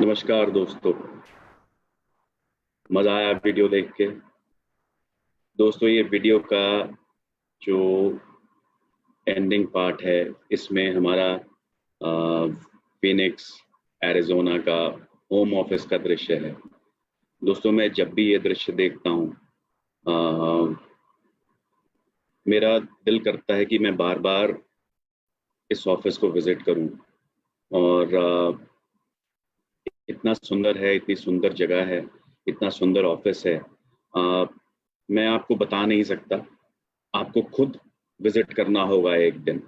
नमस्कार दोस्तों। मज़ा आया वीडियो देख के। दोस्तों, ये वीडियो का जो एंडिंग पार्ट है, इसमें हमारा फिनिक्स एरिजोना का होम ऑफिस का दृश्य है। दोस्तों, मैं जब भी ये दृश्य देखता हूँ, मेरा दिल करता है कि मैं बार बार इस ऑफिस को विजिट करूं। और इतना सुंदर है, इतनी सुंदर जगह है, इतना सुंदर ऑफिस है। मैं आपको बता नहीं सकता। आपको खुद विजिट करना होगा एक दिन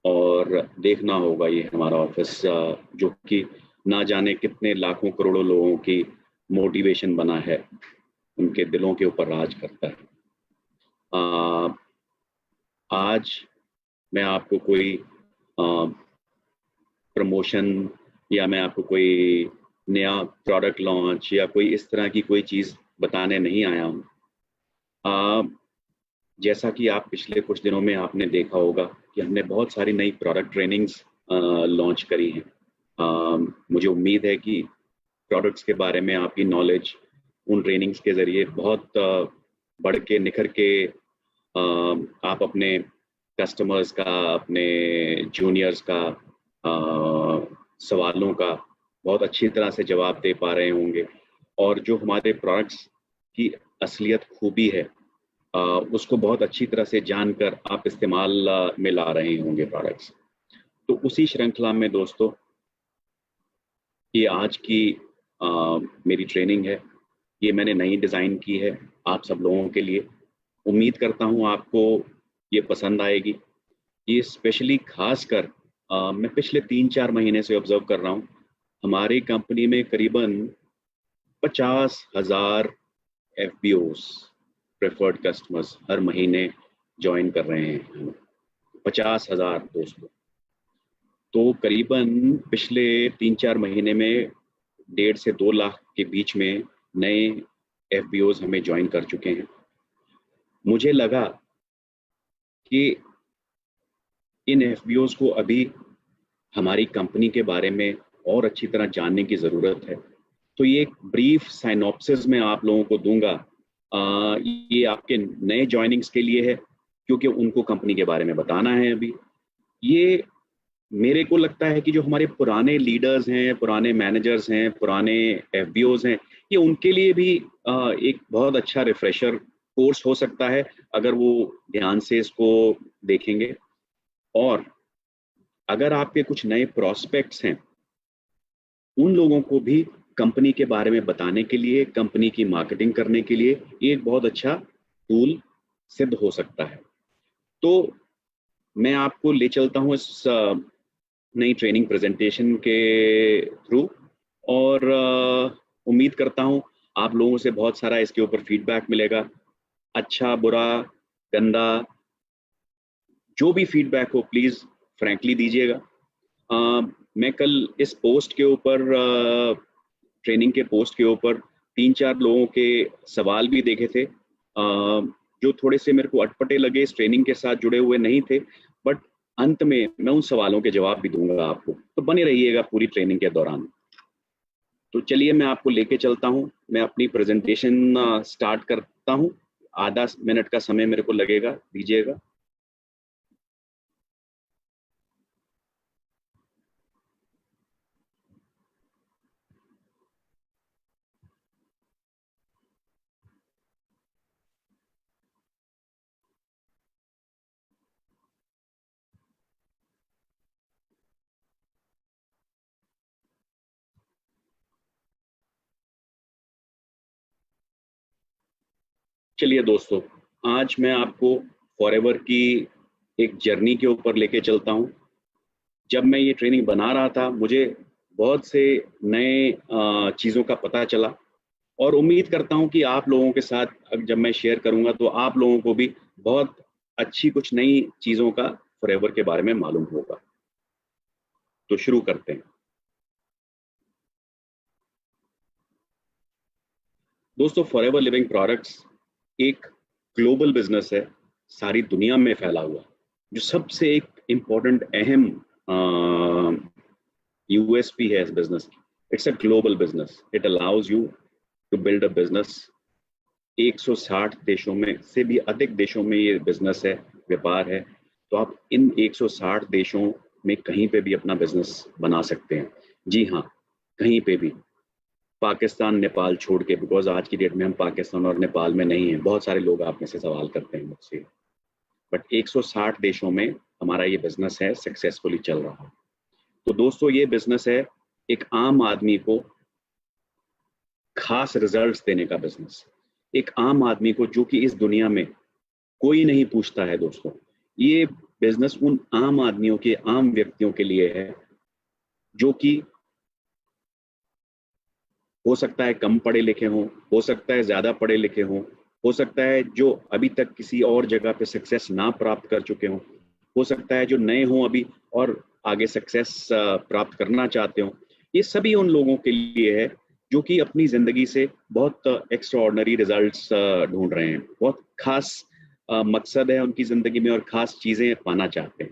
और देखना होगा ये हमारा ऑफिस, जो कि ना जाने कितने लाखों करोड़ों लोगों की मोटिवेशन बना है, उनके दिलों के ऊपर राज करता है। आज मैं आपको कोई प्रमोशन या मैं आपको कोई नया प्रोडक्ट लॉन्च या कोई इस तरह की कोई चीज़ बताने नहीं आया हूँ। जैसा कि आप पिछले कुछ दिनों में आपने देखा होगा कि हमने बहुत सारी नई प्रोडक्ट ट्रेनिंग्स लॉन्च करी हैं। मुझे उम्मीद है कि प्रोडक्ट्स के बारे में आपकी नॉलेज उन ट्रेनिंग्स के ज़रिए बहुत बढ़ के निखर के आप अपने कस्टमर्स का, अपने जूनियर्स का सवालों का बहुत अच्छी तरह से जवाब दे पा रहे होंगे। और जो हमारे प्रोडक्ट्स की असलियत खूबी है, उसको बहुत अच्छी तरह से जानकर आप इस्तेमाल में ला रहे होंगे प्रोडक्ट्स। तो उसी श्रृंखला में दोस्तों, ये आज की मेरी ट्रेनिंग है। ये मैंने नई डिज़ाइन की है आप सब लोगों के लिए। उम्मीद करता हूँ आपको ये पसंद आएगी। ये स्पेशली खासकर मैं पिछले 3-4 महीने से ऑब्जर्व कर रहा हूँ, हमारी कंपनी में करीबन 50,000 FBOs, प्रेफर्ड कस्टमर्स, हर महीने ज्वाइन कर रहे हैं। 50,000 दोस्तों। तो करीबन पिछले 3-4 महीने में 1.5 से 2 लाख के बीच में नए FBOs हमें ज्वाइन कर चुके हैं। मुझे लगा कि इन FBOs को अभी हमारी कंपनी के बारे में और अच्छी तरह जानने की ज़रूरत है। तो ये एक ब्रीफ साइनॉप्सिस मैं आप लोगों को दूंगा। ये आपके नए जॉइनिंग्स के लिए है, क्योंकि उनको कंपनी के बारे में बताना है अभी। ये मेरे को लगता है कि जो हमारे पुराने लीडर्स हैं, पुराने मैनेजर्स हैं, पुराने FBOs हैं, ये उनके लिए भी एक बहुत अच्छा रिफ्रेशर कोर्स हो सकता है अगर वो ध्यान से इसको देखेंगे। और अगर आपके कुछ नए प्रॉस्पेक्ट्स हैं, उन लोगों को भी कंपनी के बारे में बताने के लिए, कंपनी की मार्केटिंग करने के लिए ये एक बहुत अच्छा टूल सिद्ध हो सकता है। तो मैं आपको ले चलता हूँ इस नई ट्रेनिंग प्रेजेंटेशन के थ्रू। और उम्मीद करता हूँ आप लोगों से बहुत सारा इसके ऊपर फीडबैक मिलेगा। अच्छा, बुरा, गंदा, जो भी फीडबैक हो प्लीज़ फ्रैंकली दीजिएगा। मैं कल इस पोस्ट के ऊपर, ट्रेनिंग के पोस्ट के ऊपर 3-4 लोगों के सवाल भी देखे थे, जो थोड़े से मेरे को अटपटे लगे, इस ट्रेनिंग के साथ जुड़े हुए नहीं थे। बट अंत में मैं उन सवालों के जवाब भी दूंगा आपको, तो बने रहिएगा पूरी ट्रेनिंग के दौरान। तो चलिए मैं आपको लेके चलता हूँ। मैं अपनी प्रेजेंटेशन स्टार्ट करता हूँ। आधा मिनट का समय मेरे को लगेगा, दीजिएगा। चलिए दोस्तों, आज मैं आपको फॉरएवर की एक जर्नी के ऊपर लेके चलता हूँ। जब मैं ये ट्रेनिंग बना रहा था, मुझे बहुत से नए चीज़ों का पता चला, और उम्मीद करता हूँ कि आप लोगों के साथ अब जब मैं शेयर करूँगा तो आप लोगों को भी बहुत अच्छी कुछ नई चीज़ों का फॉरएवर के बारे में मालूम होगा। तो शुरू करते हैं दोस्तों। फॉरएवर लिविंग प्रोडक्ट्स एक ग्लोबल बिजनेस है, सारी दुनिया में फैला हुआ। जो सबसे एक इम्पोर्टेंट अहम USP है इस बिजनेस की, it's a global business, it allows you to build a business. 160 देशों में से भी अधिक देशों में ये बिजनेस है, व्यापार है। तो आप इन 160 देशों में कहीं पे भी अपना बिजनेस बना सकते हैं। जी हाँ, कहीं पे भी, पाकिस्तान नेपाल छोड़ के, बिकॉज आज की डेट में हम पाकिस्तान और नेपाल में नहीं हैं। बहुत सारे लोग आप में से सवाल करते हैं मुझसे, बट 160 देशों में हमारा ये बिजनेस है, सक्सेसफुली चल रहा है। तो दोस्तों, ये बिजनेस है एक आम आदमी को खास रिजल्ट्स देने का बिजनेस। एक आम आदमी को, जो कि इस दुनिया में कोई नहीं पूछता है दोस्तों, ये बिजनेस उन आम आदमियों के, आम व्यक्तियों के लिए है, जो कि हो सकता है कम पढ़े लिखे हों, हो सकता है ज्यादा पढ़े लिखे हों, हो सकता है जो अभी तक किसी और जगह पे सक्सेस ना प्राप्त कर चुके हों, हो सकता है जो नए हों अभी और आगे सक्सेस प्राप्त करना चाहते हों। ये सभी उन लोगों के लिए है जो कि अपनी जिंदगी से बहुत एक्स्ट्रा ऑर्डिनरी रिजल्ट्स ढूंढ रहे हैं, बहुत खास मकसद है उनकी जिंदगी में और खास चीजें पाना चाहते हैं।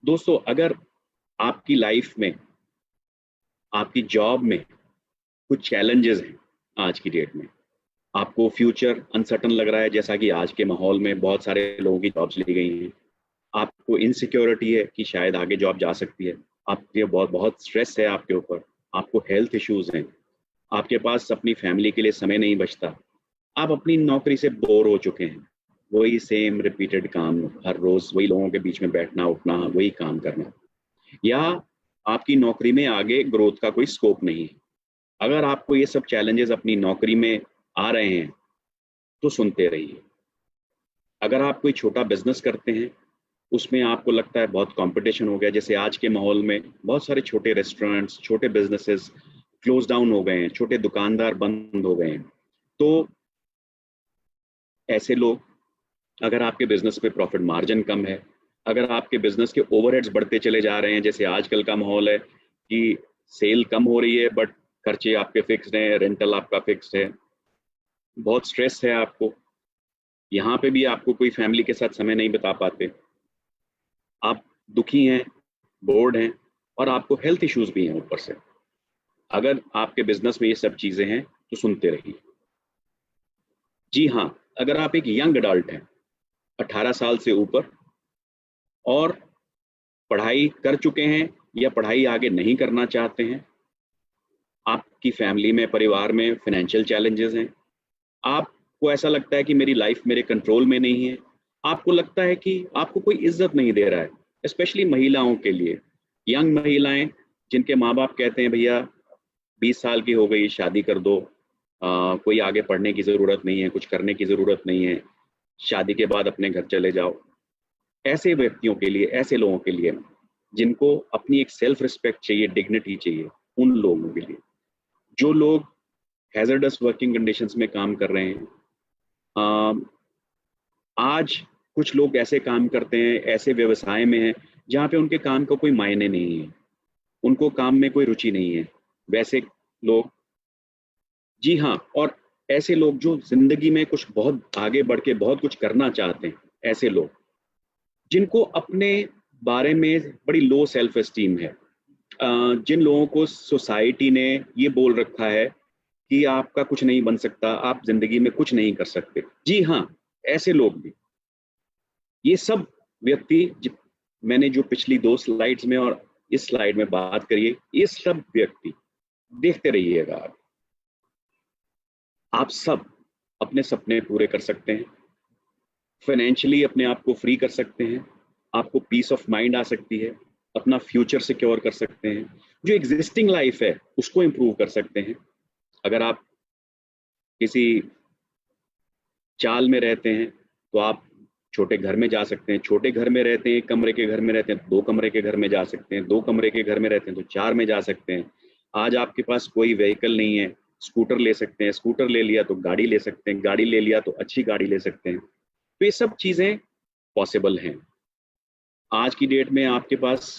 दोस्तों, अगर आपकी लाइफ में, आपकी जॉब में कुछ चैलेंजेस हैं आज की डेट में, आपको फ्यूचर अनसर्टन लग रहा है, जैसा कि आज के माहौल में बहुत सारे लोगों की जॉब्स ली गई हैं, आपको इनसिक्योरिटी है कि शायद आगे जॉब जा सकती है, आपके बहुत बहुत स्ट्रेस है आपके ऊपर, आपको हेल्थ इश्यूज हैं, आपके पास अपनी फैमिली के लिए समय नहीं बचता, आप अपनी नौकरी से बोर हो चुके हैं, वही सेम रिपीटेड काम, हर रोज वही लोगों के बीच में बैठना उठना, वही काम करना, या आपकी नौकरी में आगे ग्रोथ का कोई स्कोप नहीं है। अगर आपको ये सब चैलेंजेस अपनी नौकरी में आ रहे हैं तो सुनते रहिए। अगर आप कोई छोटा बिजनेस करते हैं, उसमें आपको लगता है बहुत कंपटीशन हो गया, जैसे आज के माहौल में बहुत सारे छोटे रेस्टोरेंट्स, छोटे बिजनेसेस क्लोज डाउन हो गए हैं, छोटे दुकानदार बंद हो गए हैं, तो ऐसे लोग, अगर आपके बिजनेस पे प्रॉफिट मार्जिन कम है, अगर आपके बिजनेस के ओवरहेड्स बढ़ते चले जा रहे हैं, जैसे आजकल का माहौल है कि सेल कम हो रही है बट खर्चे आपके फिक्स्ड हैं, रेंटल आपका फिक्स्ड है, बहुत स्ट्रेस है आपको, यहाँ पे भी आपको कोई फैमिली के साथ समय नहीं बिता पाते, आप दुखी हैं, बोर्ड हैं, और आपको हेल्थ इश्यूज भी हैं ऊपर से। अगर आपके बिजनेस में ये सब चीजें हैं तो सुनते रहिए। जी हाँ, अगर आप एक यंग अडल्ट हैं, 18 साल से ऊपर, और पढ़ाई कर चुके हैं या पढ़ाई आगे नहीं करना चाहते हैं, आपकी फैमिली में, परिवार में फाइनेंशियल चैलेंजेस हैं, आपको ऐसा लगता है कि मेरी लाइफ मेरे कंट्रोल में नहीं है, आपको लगता है कि आपको कोई इज्जत नहीं दे रहा है, स्पेशली महिलाओं के लिए, यंग महिलाएं जिनके माँ बाप कहते हैं भैया 20 साल की हो गई, शादी कर दो, कोई आगे पढ़ने की ज़रूरत नहीं है, कुछ करने की ज़रूरत नहीं है, शादी के बाद अपने घर चले जाओ। ऐसे व्यक्तियों के लिए, ऐसे लोगों के लिए जिनको अपनी एक सेल्फ रिस्पेक्ट चाहिए, डिग्निटी चाहिए, उन लोगों के लिए, जो लोग हैजर्डस वर्किंग कंडीशंस में काम कर रहे हैं, आज कुछ लोग ऐसे काम करते हैं, ऐसे व्यवसाय में हैं जहाँ पे उनके काम का कोई मायने नहीं है, उनको काम में कोई रुचि नहीं है, वैसे लोग, जी हाँ, और ऐसे लोग जो जिंदगी में कुछ बहुत आगे बढ़ के बहुत कुछ करना चाहते हैं, ऐसे लोग जिनको अपने बारे में बड़ी लो सेल्फ एस्टीम है, जिन लोगों को सोसाइटी ने ये बोल रखा है कि आपका कुछ नहीं बन सकता, आप जिंदगी में कुछ नहीं कर सकते, जी हाँ, ऐसे लोग भी, ये सब व्यक्ति मैंने जो पिछली 2 स्लाइड्स में और इस स्लाइड में बात करी है, ये सब व्यक्ति देखते रहिएगा, आप सब अपने सपने पूरे कर सकते हैं, फाइनेंशियली अपने आप को फ्री कर सकते हैं, आपको पीस ऑफ माइंड आ सकती है, अपना फ्यूचर सिक्योर कर सकते हैं, जो एग्जिस्टिंग लाइफ है उसको इंप्रूव कर सकते हैं। अगर आप किसी चाल में रहते हैं तो आप छोटे घर में जा सकते हैं, छोटे घर में रहते हैं, 1 कमरे के घर में रहते हैं, 2 कमरे के घर में जा सकते हैं, 2 कमरे के घर में रहते हैं तो 4 में जा सकते हैं। आज आपके पास कोई व्हीकल नहीं है, स्कूटर ले सकते हैं, स्कूटर ले लिया तो गाड़ी ले सकते हैं, गाड़ी ले लिया तो अच्छी गाड़ी ले सकते हैं। तो ये सब चीज़ें पॉसिबल हैं। आज की डेट में आपके पास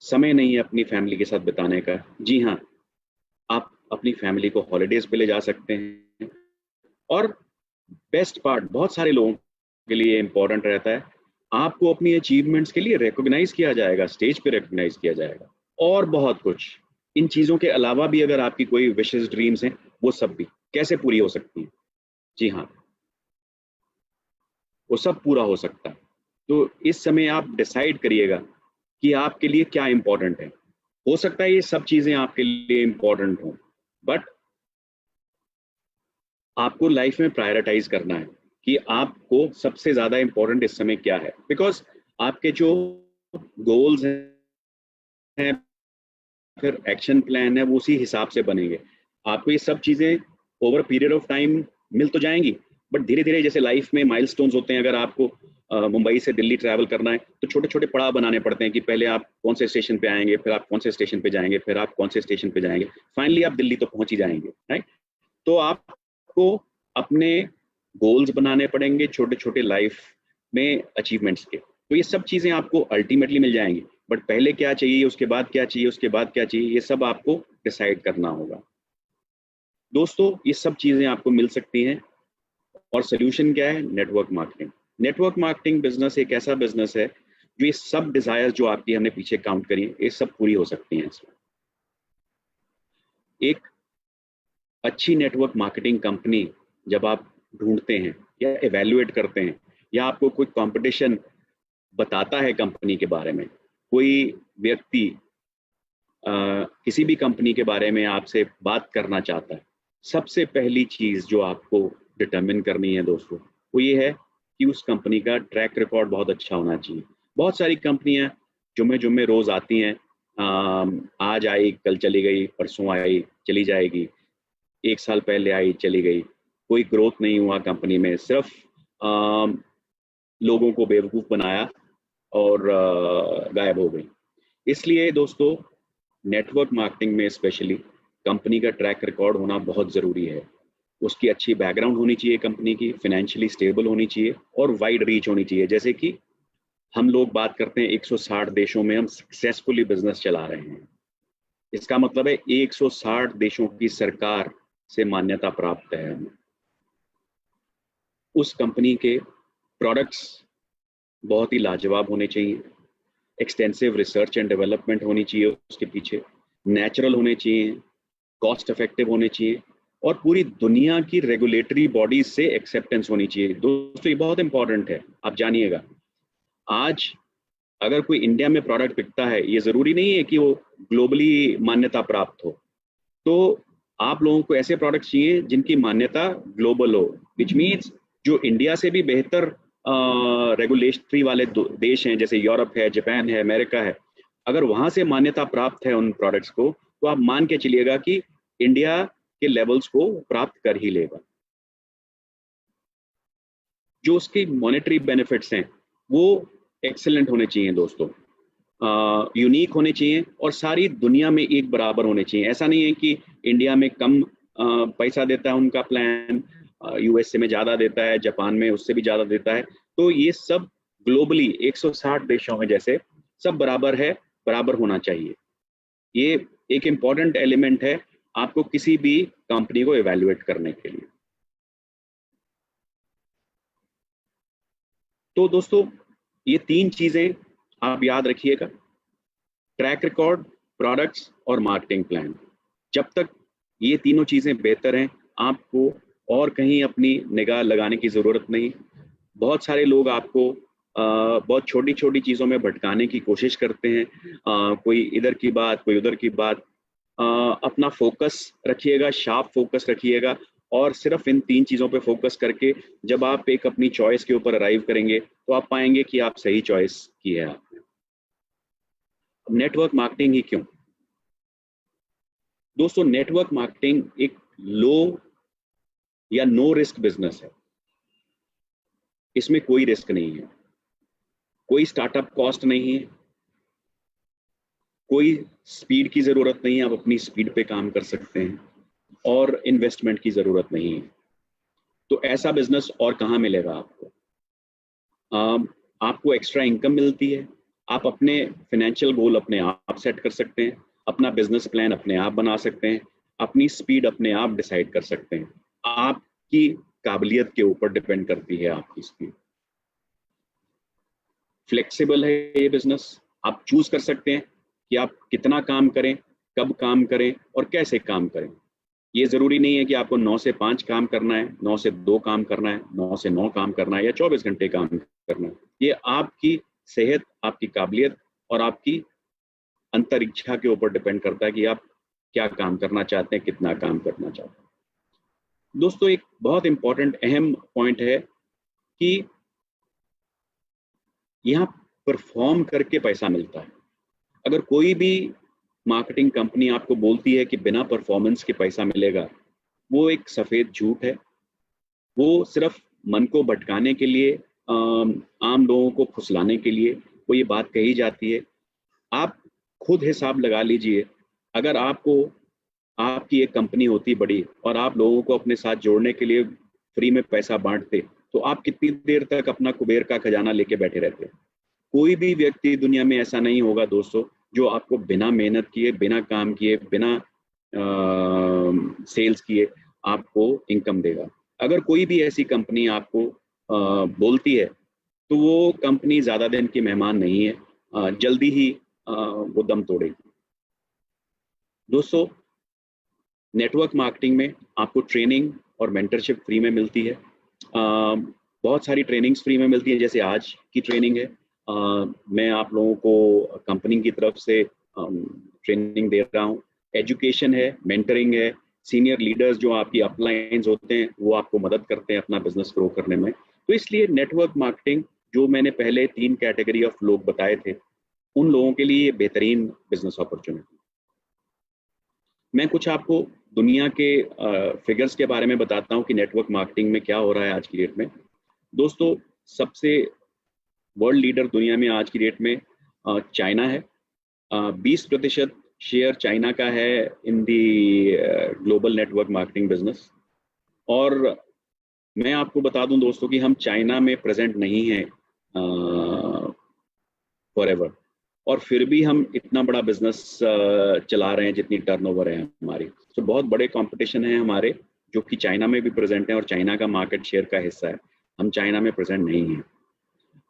समय नहीं है अपनी फैमिली के साथ बिताने का, जी हाँ, आप अपनी फैमिली को हॉलीडेज पे ले जा सकते हैं। और बेस्ट पार्ट बहुत सारे लोगों के लिए इम्पोर्टेंट रहता है, आपको अपनी अचीवमेंट्स के लिए रिकॉग्नाइज किया जाएगा, स्टेज पे रिकॉग्नाइज किया जाएगा, और बहुत कुछ। इन चीज़ों के अलावा भी अगर आपकी कोई विशेस ड्रीम्स हैं, वो सब भी कैसे पूरी हो सकती हैं? जी हाँ, वो सब पूरा हो सकता है। तो इस समय आप डिसाइड करिएगा कि आपके लिए क्या इंपॉर्टेंट है। हो सकता है ये सब चीज़ें आपके लिए इंपॉर्टेंट हों, बट आपको लाइफ में प्रायोरिटाइज करना है कि आपको सबसे ज़्यादा इंपॉर्टेंट इस समय क्या है, बिकॉज आपके जो गोल्स हैं, फिर एक्शन प्लान है, वो उसी हिसाब से बनेंगे। आपको ये सब चीज़ें ओवर पीरियड ऑफ टाइम मिल तो जाएंगी, बट धीरे धीरे जैसे लाइफ में माइलस्टोन्स होते हैं, अगर आपको मुंबई से दिल्ली ट्रैवल करना है तो छोटे छोटे पड़ाव बनाने पड़ते हैं कि पहले आप कौन से स्टेशन पे आएंगे, फिर आप कौन से स्टेशन पे जाएंगे, फिर आप कौन से स्टेशन पे जाएंगे, फाइनली आप दिल्ली तो पहुंच ही जाएंगे, राइट। तो आपको अपने गोल्स बनाने पड़ेंगे छोटे छोटे लाइफ में अचीवमेंट्स के। तो ये सब चीज़ें आपको अल्टीमेटली मिल जाएंगी, बट पहले क्या चाहिए, उसके बाद क्या चाहिए, उसके बाद क्या चाहिए, ये सब आपको डिसाइड करना होगा। दोस्तों, ये सब चीज़ें आपको मिल सकती हैं, और सोल्यूशन क्या है? Network marketing. Network marketing business एक ऐसा बिजनेस है जो ये सब डिजायर जो आपकी हमने पीछे काउंट करी है, ये सब पूरी हो सकती हैं इसमें। एक अच्छी नेटवर्क मार्केटिंग कंपनी जब आप ढूंढते हैं या एवेल्युएट करते हैं, या आपको कोई कंपटीशन बताता है कंपनी के बारे में, कोई व्यक्ति किसी भी कंपनी के बारे में आपसे बात करना चाहता है, सबसे पहली चीज़ जो आपको डिटरमिन करनी है दोस्तों, वो ये है कि उस कंपनी का ट्रैक रिकॉर्ड बहुत अच्छा होना चाहिए। बहुत सारी कंपनियां जुम्मे जुम्मे रोज़ आती हैं, आज आई कल चली गई, परसों आई चली जाएगी, एक साल पहले आई चली गई, कोई ग्रोथ नहीं हुआ कंपनी में, सिर्फ लोगों को बेवकूफ़ बनाया और गायब हो गई। इसलिए दोस्तों, नेटवर्क मार्केटिंग में स्पेशली कंपनी का ट्रैक रिकॉर्ड होना बहुत ज़रूरी है। उसकी अच्छी बैकग्राउंड होनी चाहिए, कंपनी की फाइनेंशियली स्टेबल होनी चाहिए, और वाइड रीच होनी चाहिए। जैसे कि हम लोग बात करते हैं 160 देशों में हम सक्सेसफुली बिजनेस चला रहे हैं, इसका मतलब है 160 देशों की सरकार से मान्यता प्राप्त है हमें। उस कंपनी के प्रोडक्ट्स बहुत ही लाजवाब होने चाहिए, एक्सटेंसिव रिसर्च एंड डेवलपमेंट होनी चाहिए उसके पीछे, नेचुरल होने चाहिए, कॉस्ट इफेक्टिव होने चाहिए, और पूरी दुनिया की रेगुलेटरी बॉडीज से एक्सेप्टेंस होनी चाहिए। दोस्तों, ये बहुत इंपॉर्टेंट है, आप जानिएगा। आज अगर कोई इंडिया में प्रोडक्ट बिकता है, ये ज़रूरी नहीं है कि वो ग्लोबली मान्यता प्राप्त हो। तो आप लोगों को ऐसे प्रोडक्ट्स चाहिए जिनकी मान्यता ग्लोबल हो, विच मीन्स जो इंडिया से भी बेहतर रेगुलेटरी वाले देश हैं, जैसे यूरोप है, जापान है, अमेरिका है, अगर वहाँ से मान्यता प्राप्त है उन प्रोडक्ट्स को, तो आप मान के चलिएगा कि इंडिया के लेवल्स को प्राप्त कर ही लेगा। जो उसके मॉनेटरी बेनिफिट्स हैं वो एक्सेलेंट होने चाहिए दोस्तों, यूनिक होने चाहिए, और सारी दुनिया में एक बराबर होने चाहिए। ऐसा नहीं है कि इंडिया में कम पैसा देता है उनका प्लान, यूएसए में ज़्यादा देता है, जापान में उससे भी ज़्यादा देता है। तो ये सब ग्लोबली 160 देशों में जैसे सब बराबर है, बराबर होना चाहिए। ये एक इम्पॉर्टेंट एलिमेंट है आपको किसी भी कंपनी को इवेल्युएट करने के लिए। तो दोस्तों, ये तीन चीज़ें आप याद रखिएगा, ट्रैक रिकॉर्ड, प्रोडक्ट्स और मार्केटिंग प्लान। जब तक ये तीनों चीज़ें बेहतर हैं, आपको और कहीं अपनी निगाह लगाने की ज़रूरत नहीं। बहुत सारे लोग आपको बहुत छोटी छोटी चीज़ों में भटकाने की कोशिश करते हैं, कोई इधर की बात, कोई उधर की बात। अपना फोकस रखिएगा, शार्प फोकस रखिएगा, और सिर्फ इन तीन चीज़ों पे फोकस करके जब आप एक अपनी चॉइस के ऊपर अराइव करेंगे, तो आप पाएंगे कि आप सही चॉइस की है आपने। अब नेटवर्क मार्केटिंग ही क्यों? दोस्तों, नेटवर्क मार्केटिंग एक लो या नो रिस्क बिजनेस है। इसमें कोई रिस्क नहीं है, कोई स्टार्टअप कॉस्ट नहीं है, कोई स्पीड की ज़रूरत नहीं है, आप अपनी स्पीड पे काम कर सकते हैं, और इन्वेस्टमेंट की ज़रूरत नहीं है। तो ऐसा बिजनेस और कहाँ मिलेगा आपको? आपको एक्स्ट्रा इनकम मिलती है, आप अपने फाइनेंशियल गोल अपने आप सेट कर सकते हैं, अपना बिजनेस प्लान अपने आप बना सकते हैं, अपनी स्पीड अपने आप डिसाइड कर सकते हैं। आपकी काबिलियत के ऊपर डिपेंड करती है आपकी स्पीड। फ्लेक्सिबल है ये बिजनेस, आप चूज कर सकते हैं कि आप कितना काम करें, कब काम करें और कैसे काम करें। ये ज़रूरी नहीं है कि आपको 9 से 5 काम करना है, 9 से 2 काम करना है, 9 से 9 काम करना है या 24 घंटे काम करना है। ये आपकी सेहत, आपकी काबिलियत और आपकी अंतरिक्षा के ऊपर डिपेंड करता है कि आप क्या काम करना चाहते हैं, कितना काम करना चाहते हैं। दोस्तों, एक बहुत इंपॉर्टेंट अहम पॉइंट है कि यहाँ परफॉर्म करके पैसा मिलता है। अगर कोई भी मार्केटिंग कंपनी आपको बोलती है कि बिना परफॉर्मेंस के पैसा मिलेगा, वो एक सफ़ेद झूठ है। वो सिर्फ मन को भटकाने के लिए, आम लोगों को फुसलाने के लिए वो ये बात कही जाती है। आप खुद हिसाब लगा लीजिए, अगर आपकी एक कंपनी होती बड़ी और आप लोगों को अपने साथ जोड़ने के लिए फ्री में पैसा बांटते, तो आप कितनी देर तक अपना कुबेर का खजाना लेके बैठे रहते। कोई भी व्यक्ति दुनिया में ऐसा नहीं होगा दोस्तों, जो आपको बिना मेहनत किए, बिना काम किए, बिना सेल्स किए आपको इनकम देगा। अगर कोई भी ऐसी कंपनी आपको बोलती है, तो वो कंपनी ज़्यादा दिन की मेहमान नहीं है, जल्दी ही वो दम तोड़ेगी। दोस्तों, नेटवर्क मार्केटिंग में आपको ट्रेनिंग और मेंटरशिप फ्री में मिलती है। बहुत सारी ट्रेनिंग्स फ्री में मिलती हैं, जैसे आज की ट्रेनिंग है। मैं आप लोगों को कंपनी की तरफ से ट्रेनिंग दे रहा हूँ। एजुकेशन है, मेंटरिंग है, सीनियर लीडर्स जो आपकी अपलाइंस होते हैं वो आपको मदद करते हैं अपना बिजनेस ग्रो करने में। तो इसलिए नेटवर्क मार्केटिंग, जो मैंने पहले 3 कैटेगरी ऑफ लोग बताए थे, उन लोगों के लिए बेहतरीन बिजनेस अपॉर्चुनिटी। मैं कुछ आपको दुनिया के फिगर्स के बारे में बताता हूँ कि नेटवर्क मार्केटिंग में क्या हो रहा है आज की डेट में। दोस्तों, सबसे वर्ल्ड लीडर दुनिया में आज की डेट में चाइना है। 20% शेयर चाइना का है in the global network marketing business. और मैं आपको बता दूं दोस्तों कि हम चाइना में प्रेजेंट नहीं हैं फॉरएवर, और फिर भी हम इतना बड़ा बिजनेस चला रहे हैं जितनी टर्नओवर है हमारी। तो बहुत बड़े कंपटीशन है हमारे, जो कि चाइना में भी प्रेजेंट है और चाइना का मार्केट शेयर का हिस्सा है। हम चाइना में प्रेजेंट नहीं हैं।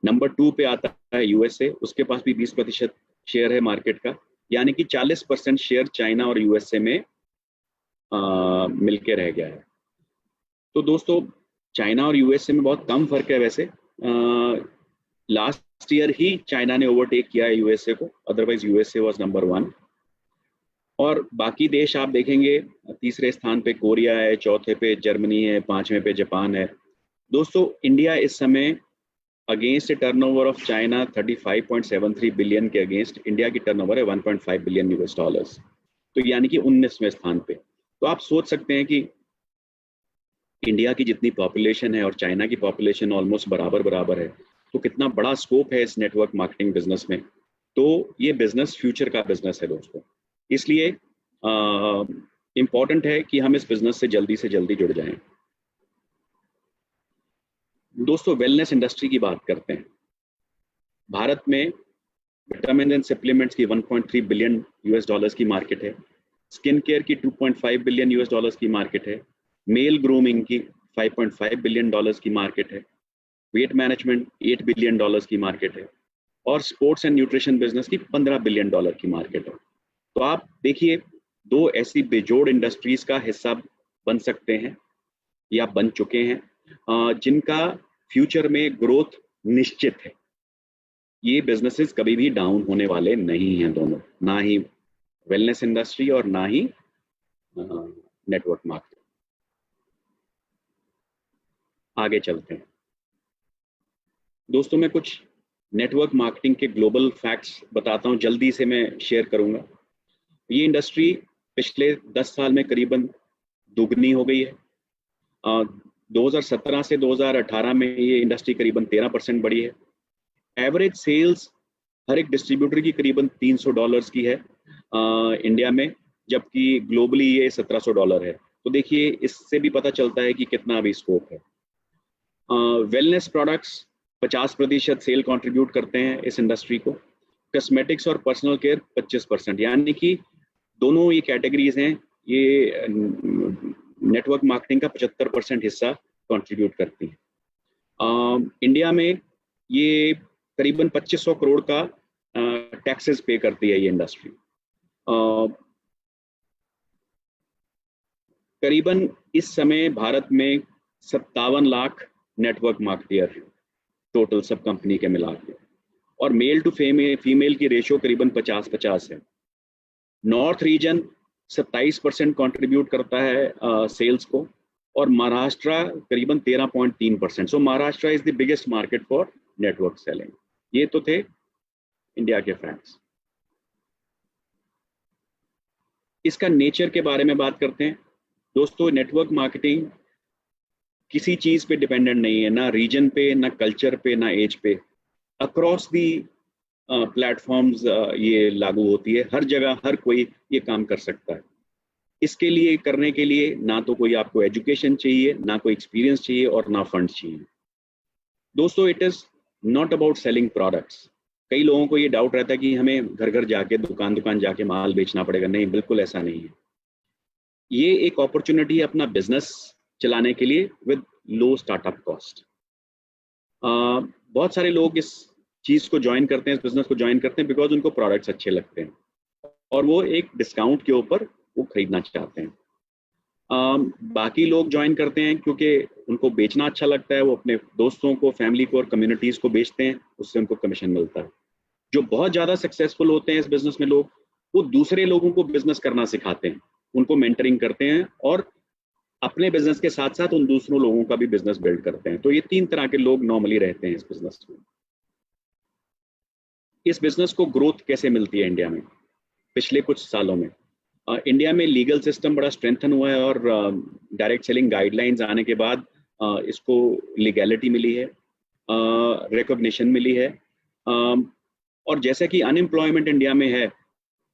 नंबर 2 पे आता है यूएसए, उसके पास भी 20% शेयर है मार्केट का, यानी कि 40% शेयर चाइना और यूएसए में मिलके रह गया है। तो दोस्तों, चाइना और यूएसए में बहुत कम फर्क है वैसे। लास्ट ईयर ही चाइना ने ओवरटेक किया है यूएसए को, अदरवाइज यूएसए वाज नंबर 1। और बाकी देश आप देखेंगे, तीसरे स्थान पे कोरिया है, चौथे पे जर्मनी है, 5वें पे जापान है। दोस्तों, इंडिया इस समय against turnover of China 35.73 billion के अगेंस्ट इंडिया की टर्नओवर है 1.5 बिलियन यूएस डॉलर्स, तो यानी कि 19वें स्थान पे। तो आप सोच सकते हैं कि इंडिया की जितनी पॉपुलेशन है और चाइना की पॉपुलेशन ऑलमोस्ट बराबर बराबर है, तो कितना बड़ा स्कोप है इस नेटवर्क मार्केटिंग बिजनेस में। तो ये बिजनेस फ्यूचर का बिजनेस है दोस्तों, इसलिए इम्पॉर्टेंट है कि हम इस बिजनेस से जल्दी जुड़ जाएं। दोस्तों, वेलनेस इंडस्ट्री की बात करते हैं। भारत में विटामिन एंड सप्लीमेंट्स की 1.3 बिलियन यूएस डॉलर्स की मार्केट है। स्किन केयर की 2.5 बिलियन यूएस डॉलर्स की मार्केट है। मेल ग्रूमिंग की 5.5 बिलियन डॉलर्स की मार्केट है। वेट मैनेजमेंट 8 बिलियन डॉलर्स की मार्केट है। और स्पोर्ट्स एंड न्यूट्रिशन बिजनेस की 15 बिलियन डॉलर की मार्केट है। तो आप देखिए, 2 ऐसी बेजोड़ इंडस्ट्रीज का हिस्सा बन सकते हैं या बन चुके हैं, जिनका फ्यूचर में ग्रोथ निश्चित है। ये बिजनेसेस कभी भी डाउन होने वाले नहीं हैं दोनों, ना ही वेलनेस इंडस्ट्री और ना ही नेटवर्क मार्केटिंग। आगे चलते हैं दोस्तों, मैं कुछ नेटवर्क मार्केटिंग के ग्लोबल फैक्ट्स बताता हूं, जल्दी से मैं शेयर करूंगा। ये इंडस्ट्री पिछले 10 साल में करीबन दुगनी हो गई है। 2017 से 2018 में ये इंडस्ट्री करीबन 13% बढ़ी है। एवरेज सेल्स हर एक डिस्ट्रीब्यूटर की करीबन $300 की है इंडिया में, जबकि ग्लोबली ये $1700 है। तो देखिए, इससे भी पता चलता है कि कितना अभी स्कोप है। वेलनेस प्रोडक्ट्स 50% सेल कंट्रीब्यूट करते हैं इस इंडस्ट्री को। कॉस्मेटिक्स और पर्सनल केयर 25%, यानी कि दोनों ये कैटेगरीज हैं, ये नेटवर्क मार्केटिंग का 75% हिस्सा कंट्रीब्यूट करती हैं। इंडिया में ये करीबन 2500 करोड़ का टैक्सेस पे करती है ये इंडस्ट्री। करीबन इस समय भारत में 57 लाख नेटवर्क मार्केटियर हैं टोटल सब कंपनी के मिला के, और मेल टू फीमेल की रेशियो करीबन 50-50 है। नॉर्थ रीजन 27% कंट्रीब्यूट करता है सेल्स को, और महाराष्ट्र करीबन 13.3%। So Maharashtra is the biggest market for network selling. ये तो थे इंडिया के फैक्ट्स। इसका नेचर के बारे में बात करते हैं दोस्तों। नेटवर्क मार्केटिंग किसी चीज पे डिपेंडेंट नहीं है, ना रीजन पे, ना कल्चर पे, ना एज पे। अक्रॉस दी प्लेटफॉर्म्स ये लागू होती है, हर जगह हर कोई ये काम कर सकता है। इसके लिए करने के लिए ना तो कोई आपको एजुकेशन चाहिए, ना कोई एक्सपीरियंस चाहिए, और ना फंड चाहिए। दोस्तों, it is not about selling products. कई लोगों को ये डाउट रहता है कि हमें घर घर जाके दुकान जाके माल बेचना पड़ेगा। नहीं, बिल्कुल ऐसा नहीं है। ये एक अपॉर्चुनिटी है अपना बिजनेस चलाने के लिए विद लो स्टार्टअप कॉस्ट। बहुत सारे लोग इस चीज को ज्वाइन करते हैं, इस बिजनेस को ज्वाइन करते हैं बिकॉज उनको प्रोडक्ट्स अच्छे लगते हैं और वो एक डिस्काउंट के ऊपर वो खरीदना चाहते हैं। बाकी लोग ज्वाइन करते हैं क्योंकि उनको बेचना अच्छा लगता है, वो अपने दोस्तों को, फैमिली को और कम्युनिटीज को बेचते हैं, उससे उनको कमीशन मिलता है। जो बहुत ज़्यादा सक्सेसफुल होते हैं इस बिजनेस में लोग, वो दूसरे लोगों को बिजनेस करना सिखाते हैं, उनको मेंटरिंग करते हैं और अपने बिजनेस के साथ साथ उन दूसरों लोगों का भी बिजनेस बिल्ड करते हैं। तो ये 3 तरह के लोग नॉर्मली रहते हैं इस बिजनेस में। इस बिजनेस को ग्रोथ कैसे मिलती है इंडिया में पिछले कुछ सालों में? इंडिया में लीगल सिस्टम बड़ा स्ट्रेंथन हुआ है और डायरेक्ट सेलिंग गाइडलाइंस आने के बाद इसको लीगैलिटी मिली है, रिकॉग्निशन मिली है, और जैसे कि अनएम्प्लॉयमेंट इंडिया में है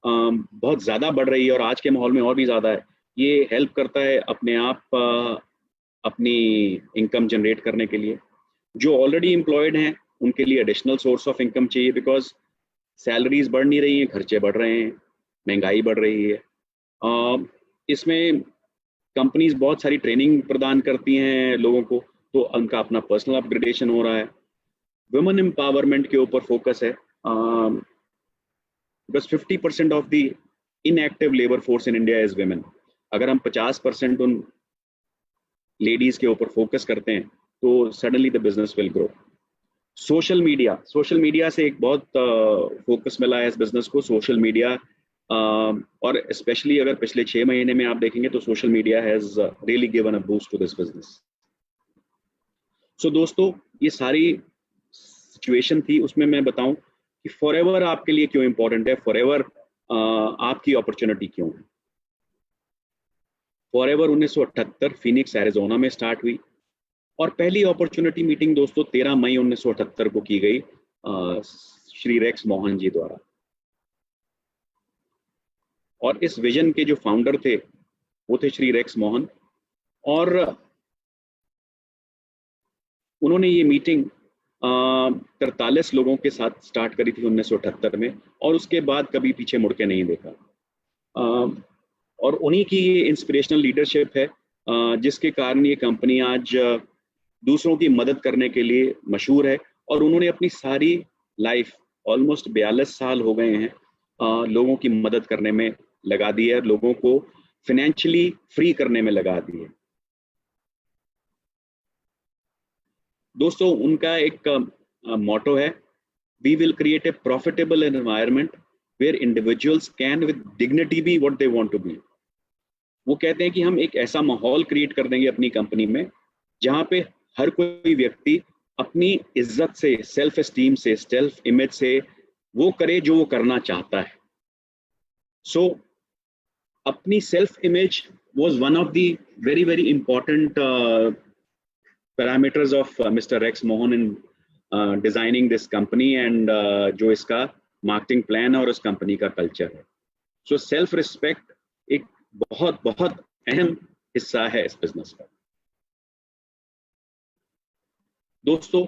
बहुत ज़्यादा बढ़ रही है और आज के माहौल में और भी ज़्यादा है। ये हेल्प करता है अपने आप अपनी इनकम जनरेट करने के लिए। जो ऑलरेडी एम्प्लॉयड हैं उनके लिए एडिशनल सोर्स ऑफ इनकम चाहिए बिकॉज सैलरीज बढ़ नहीं रही हैं, खर्चे बढ़ रहे हैं, महंगाई बढ़ रही है। इसमें कंपनीज बहुत सारी ट्रेनिंग प्रदान करती हैं लोगों को, तो उनका अपना पर्सनल अपग्रेडेशन हो रहा है। वुमेन एम्पावरमेंट के ऊपर फोकस है because 50% of the inactive labour force in India is women. अगर हम 50% उन लेडीज के ऊपर फोकस करते हैं तो suddenly the business will grow. Social media से एक बहुत फोकस मिला है इस बिजनेस को। सोशल मीडिया और स्पेशली अगर पिछले 6 महीने में आप देखेंगे तो social media has really given a boost to this business. So दोस्तों, ये सारी सिचुएशन थी, उसमें मैं बताऊं कि फॉरएवर आपके लिए क्यों इंपॉर्टेंट है, फॉरएवर आपकी अपॉर्चुनिटी क्यों है। फॉरएवर 1978 फीनिक्स एरिजोना में स्टार्ट हुई और पहली अपॉर्चुनिटी मीटिंग दोस्तों 13 मई 1978 को की गई श्री रेक्स मोहन जी द्वारा। और इस विजन के जो फाउंडर थे वो थे श्री रेक्स मोहन, और उन्होंने ये मीटिंग 43 लोगों के साथ स्टार्ट करी थी 1978 में, और उसके बाद कभी पीछे मुड़ के नहीं देखा। और उन्हीं की ये इंस्पिरेशनल लीडरशिप है जिसके कारण ये कंपनी आज दूसरों की मदद करने के लिए मशहूर है। और उन्होंने अपनी सारी लाइफ, ऑलमोस्ट 42 साल हो गए हैं, लोगों की मदद करने में लगा दी है, लोगों को फाइनेंशियली फ्री करने में लगा दी है। दोस्तों, उनका एक मोटो है, we will create a profitable environment where individuals can with dignity be what they want to be. वो कहते हैं कि हम एक ऐसा माहौल क्रिएट कर देंगे अपनी कंपनी में जहां पे हर कोई व्यक्ति अपनी इज्जत से, सेल्फ एस्टीम से, सेल्फ इमेज से वो करे जो वो करना चाहता है। सो अपनी self image was one of the very very important parameters of mister Rex Mohan in designing this company and जो इसका मार्केटिंग प्लान है और इस कंपनी का कल्चर है। सो सेल्फ रिस्पेक्ट एक बहुत बहुत अहम हिस्सा है इस बिजनेस का। दोस्तों,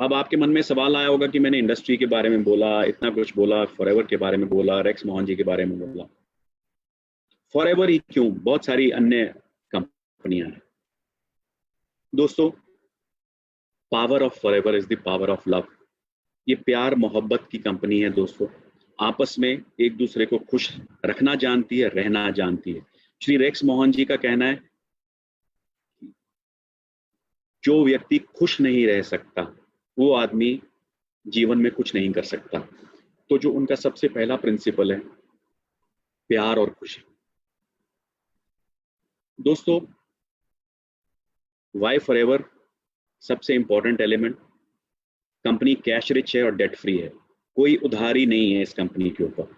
अब आपके मन में सवाल आया होगा कि मैंने इंडस्ट्री के बारे में बोला, इतना कुछ बोला, फॉरएवर के बारे में बोला, रेक्स मोहन जी के बारे में बोला, फॉरएवर ही क्यों, बहुत सारी अन्य कंपनियां हैं। दोस्तों, power of forever is the power of love. ये प्यार मोहब्बत की कंपनी है दोस्तों, आपस में एक दूसरे को खुश रखना जानती है, रहना जानती है। श्री रेक्स मोहन जी का कहना है, जो व्यक्ति खुश नहीं रह सकता वो आदमी जीवन में कुछ नहीं कर सकता। तो जो उनका सबसे पहला प्रिंसिपल है, प्यार और खुशी। दोस्तों, वाई फॉरएवर सबसे important element, company cash rich है और डेट फ्री है, कोई उधारी नहीं है इस कंपनी के ऊपर।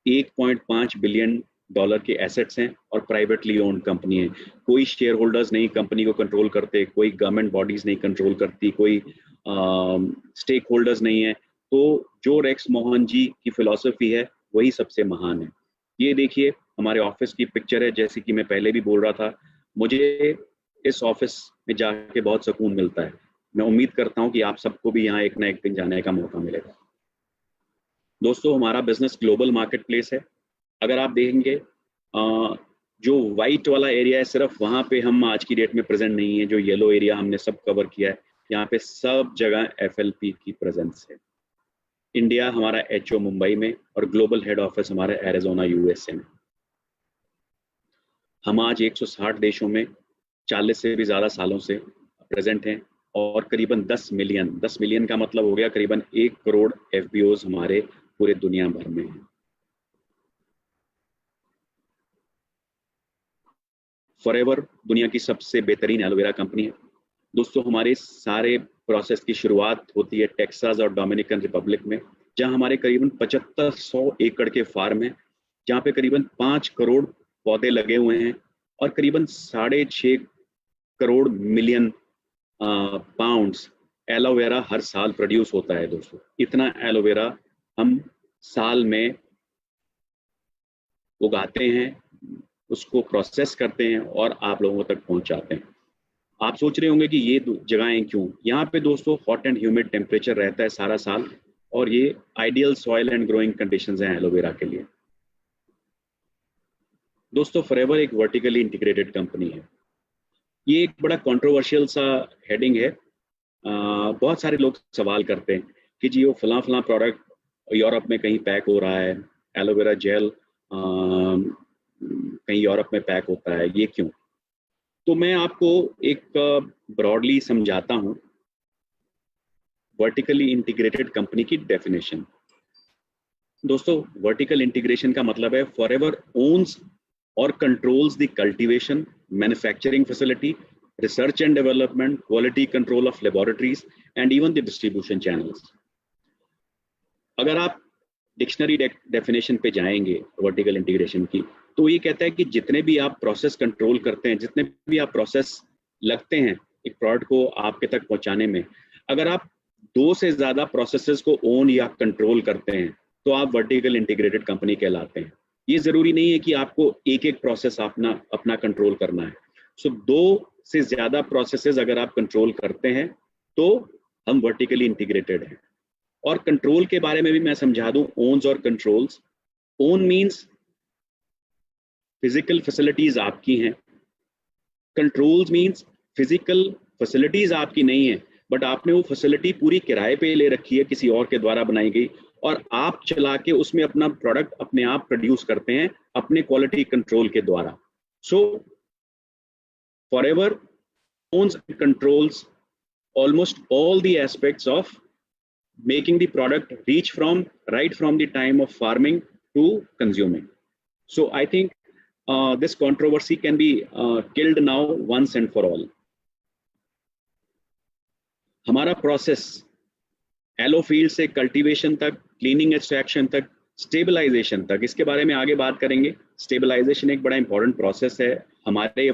1.5 बिलियन डॉलर के एसेट्स हैं और प्राइवेटली ओन्ड कंपनी है। कोई शेयर होल्डर्स नहीं कंपनी को कंट्रोल करते, कोई गवर्नमेंट बॉडीज नहीं कंट्रोल करती, कोई स्टेक होल्डर्स नहीं है। तो जो रेक्स मोहन जी की फिलॉसफी है वही सबसे महान है। ये देखिए हमारे ऑफिस की पिक्चर है, जैसे कि मैं पहले भी बोल रहा था, मुझे इस ऑफिस में जाके बहुत सुकून मिलता है। मैं उम्मीद करता हूँ कि आप सबको भी यहाँ एक ना एक दिन जाने का मौका मिलेगा। दोस्तों, हमारा बिजनेस ग्लोबल मार्केट प्लेस है। अगर आप देखेंगे जो वाइट वाला एरिया है, सिर्फ वहाँ पे हम आज की डेट में प्रेजेंट नहीं है। जो येलो एरिया हमने सब कवर किया है, यहाँ पे सब जगह FLP की प्रेजेंस है। इंडिया हमारा HO मुंबई में और ग्लोबल हेड ऑफिस हमारे एरिज़ोना USA में। हम आज 160 देशों में 40 से भी ज़्यादा सालों से प्रेजेंट हैं और करीबन 10 मिलियन का मतलब हो गया करीबन 1 करोड़ FBOs हमारे पूरे दुनिया भर में हैं। फॉरएवर दुनिया की सबसे बेहतरीन एलोवेरा कंपनी है। दोस्तों, हमारे सारे प्रोसेस की शुरुआत होती है टेक्सास और डोमिनिकन रिपब्लिक में, जहां हमारे करीबन 7500 एकड़ के फार्म हैं, जहां पे करीबन 5 करोड़ पौधे लगे हुए हैं और करीबन 6.5 करोड़ मिलियन पाउंड्स एलोवेरा हर साल प्रोड्यूस होता है। दोस्तों, इतना एलोवेरा हम साल में उगाते हैं, उसको प्रोसेस करते हैं और आप लोगों तक पहुंचाते हैं। आप सोच रहे होंगे कि ये जगहें क्यों? यहाँ पे दोस्तों हॉट एंड ह्यूमिड टेम्परेचर रहता है सारा साल और ये ideal soil and growing conditions हैं एलोवेरा के लिए। दोस्तों, फॉरएवर एक वर्टिकली इंटीग्रेटेड कंपनी है। ये एक बड़ा कंट्रोवर्शियल सा हेडिंग है। बहुत सारे लोग सवाल करते हैं कि जी वो फलां प्रोडक्ट यूरोप में कहीं पैक हो रहा है, एलोवेरा जेल कहीं यूरोप में पैक होता है, ये क्यों? तो मैं आपको एक ब्रॉडली समझाता हूँ वर्टिकली इंटीग्रेटेड कंपनी की डेफिनेशन। दोस्तों, वर्टिकल इंटीग्रेशन का मतलब है फॉरएवर ओन्स और controls the cultivation, manufacturing facility, research and development, quality control of laboratories and even the distribution channels. अगर आप डिक्शनरी डेफिनेशन पे जाएंगे वर्टिकल इंटीग्रेशन की, तो ये कहता है कि जितने भी आप प्रोसेस कंट्रोल करते हैं, जितने भी आप प्रोसेस लगते हैं एक प्रोडक्ट को आपके तक पहुंचाने में, अगर आप 2 से ज़्यादा प्रोसेसेस को ओन या कंट्रोल करते हैं तो आप वर्टिकल इंटीग्रेटेड कंपनी कहलाते हैं। ये ज़रूरी नहीं है कि आपको एक एक प्रोसेस अपना कंट्रोल करना है। सो 2 से ज़्यादा प्रोसेसेस अगर आप कंट्रोल करते हैं तो हम वर्टिकली इंटीग्रेटेड हैं। और कंट्रोल के बारे में भी मैं समझा दूं, ओन्स और controls. Own means physical facilities आपकी हैं, कंट्रोल्स मींस फिजिकल फैसिलिटीज आपकी नहीं है बट आपने वो फैसिलिटी पूरी किराए पे ले रखी है, किसी और के द्वारा बनाई गई, और आप चला के उसमें अपना प्रोडक्ट अपने आप प्रोड्यूस करते हैं अपने क्वालिटी कंट्रोल के द्वारा। सो forever owns and controls almost all the aspects of making the product reach right from the time of farming to consuming. So I think this controversy can be killed now once and for all. हमारा process yellow field से cultivation तक, cleaning extraction तक, stabilization तक, इसके बारे में आगे बात करेंगे। स्टेबलाइजेशन एक बड़ा इंपॉर्टेंट प्रोसेस है हमारे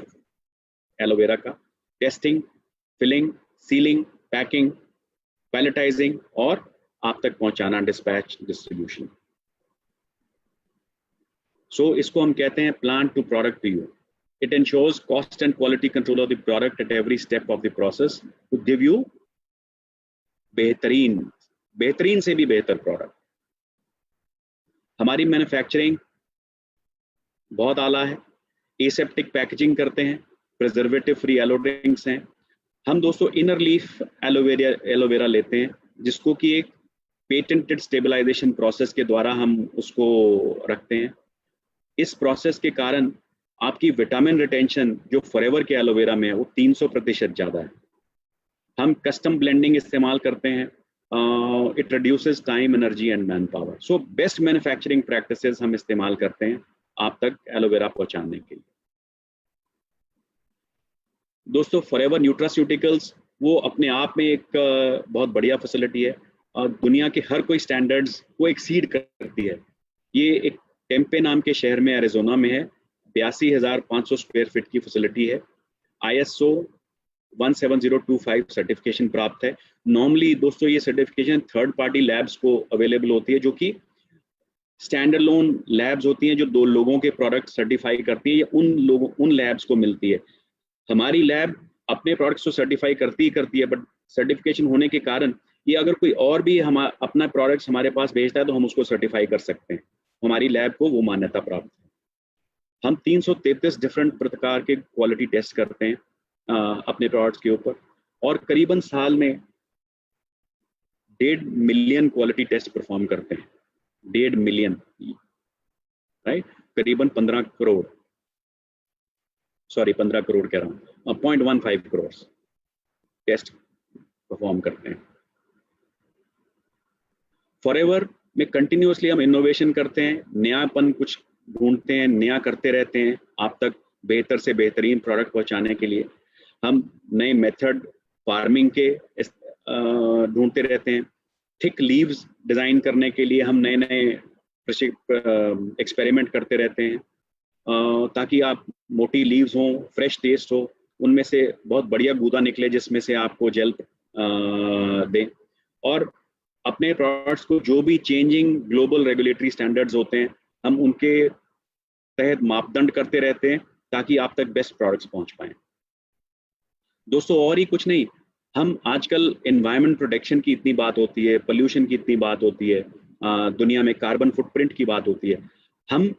एलोवेरा का। टेस्टिंग, फिलिंग, सीलिंग, पैकिंग, पैलेटाइजिंग और आप तक पहुंचाना, डिस्पैच, डिस्ट्रीब्यूशन। सो इसको हम कहते हैं plant to product view. It ensures cost and quality control of the product at every step of the process to give you बेहतरीन से भी बेहतर प्रोडक्ट। हमारी मैन्युफैक्चरिंग बहुत आला है, एसेप्टिक पैकेजिंग करते हैं, प्रिजर्वेटिव फ्री एलो ड्रिंक्स हैं। हम दोस्तों इनर लीफ एलोवेरा लेते हैं जिसको कि एक पेटेंटेड स्टेबलाइजेशन प्रोसेस के द्वारा हम उसको रखते हैं। इस प्रोसेस के कारण आपकी विटामिन रिटेंशन जो फॉरएवर के एलोवेरा में है वो 300% ज़्यादा है। हम कस्टम ब्लेंडिंग इस्तेमाल करते हैं, it reduces time, energy and man power. So best manufacturing practices हम इस्तेमाल करते हैं आप तक एलोवेरा पहुंचाने के लिए। दोस्तों, फॉरएवर न्यूट्रास्यूटिकल्स वो अपने आप में एक बहुत बढ़िया फैसिलिटी है और दुनिया के हर कोई स्टैंडर्ड्स को एक्सीड करती है। ये एक टेम्पे नाम के शहर में एरिजोना में है, 82,500 स्क्वायर फीट की फैसिलिटी है। ISO 17025 सर्टिफिकेशन प्राप्त है। नॉर्मली दोस्तों ये सर्टिफिकेशन थर्ड पार्टी लैब्स को अवेलेबल होती है, जो कि स्टैंड अलोन लैब्स होती हैं जो 2 लोगों के प्रोडक्ट सर्टिफाई करती है, या उन लैब्स को मिलती है। हमारी लैब अपने प्रोडक्ट्स को सर्टिफाई करती है, बट सर्टिफिकेशन होने के कारण ये अगर कोई और भी अपना प्रोडक्ट्स हमारे पास भेजता है तो हम उसको सर्टिफाई कर सकते हैं। हमारी लैब को वो मान्यता प्राप्त है। हम 333 डिफरेंट प्रकार के क्वालिटी टेस्ट करते हैं अपने प्रोडक्ट्स के ऊपर, और करीबन साल में 1.5 मिलियन क्वालिटी टेस्ट परफॉर्म करते हैं। 1.5 मिलियन, राइट, करीबन 15 करोड़, सॉरी 15 करोड़ कह रहा हूँ, 0.15 करोड़ टेस्ट परफॉर्म करते हैं। फॉरएवर में कंटिन्यूअसली हम इनोवेशन करते हैं, नयापन कुछ ढूंढते हैं, नया करते रहते हैं आप तक बेहतर से बेहतरीन प्रोडक्ट पहुंचाने के लिए। हम नए मेथड फार्मिंग के ढूंढते रहते हैं। थिक लीव्स डिज़ाइन करने के लिए हम नए नए एक्सपेरिमेंट करते रहते हैं, ताकि आप मोटी लीव्स हों, फ्रेश टेस्ट हो, उनमें से बहुत बढ़िया गूदा निकले जिसमें से आपको जेल दें। और अपने प्रोडक्ट्स को जो भी चेंजिंग ग्लोबल रेगुलेटरी स्टैंडर्ड्स होते हैं हम उनके तहत मापदंड करते रहते हैं ताकि आप तक बेस्ट प्रोडक्ट्स पहुंच पाएं। दोस्तों, और ही कुछ नहीं, हम आजकल एनवायरनमेंट प्रोटेक्शन की इतनी बात होती है, पोल्यूशन की इतनी बात होती है, दुनिया में कार्बन फुटप्रिंट की बात होती है, हम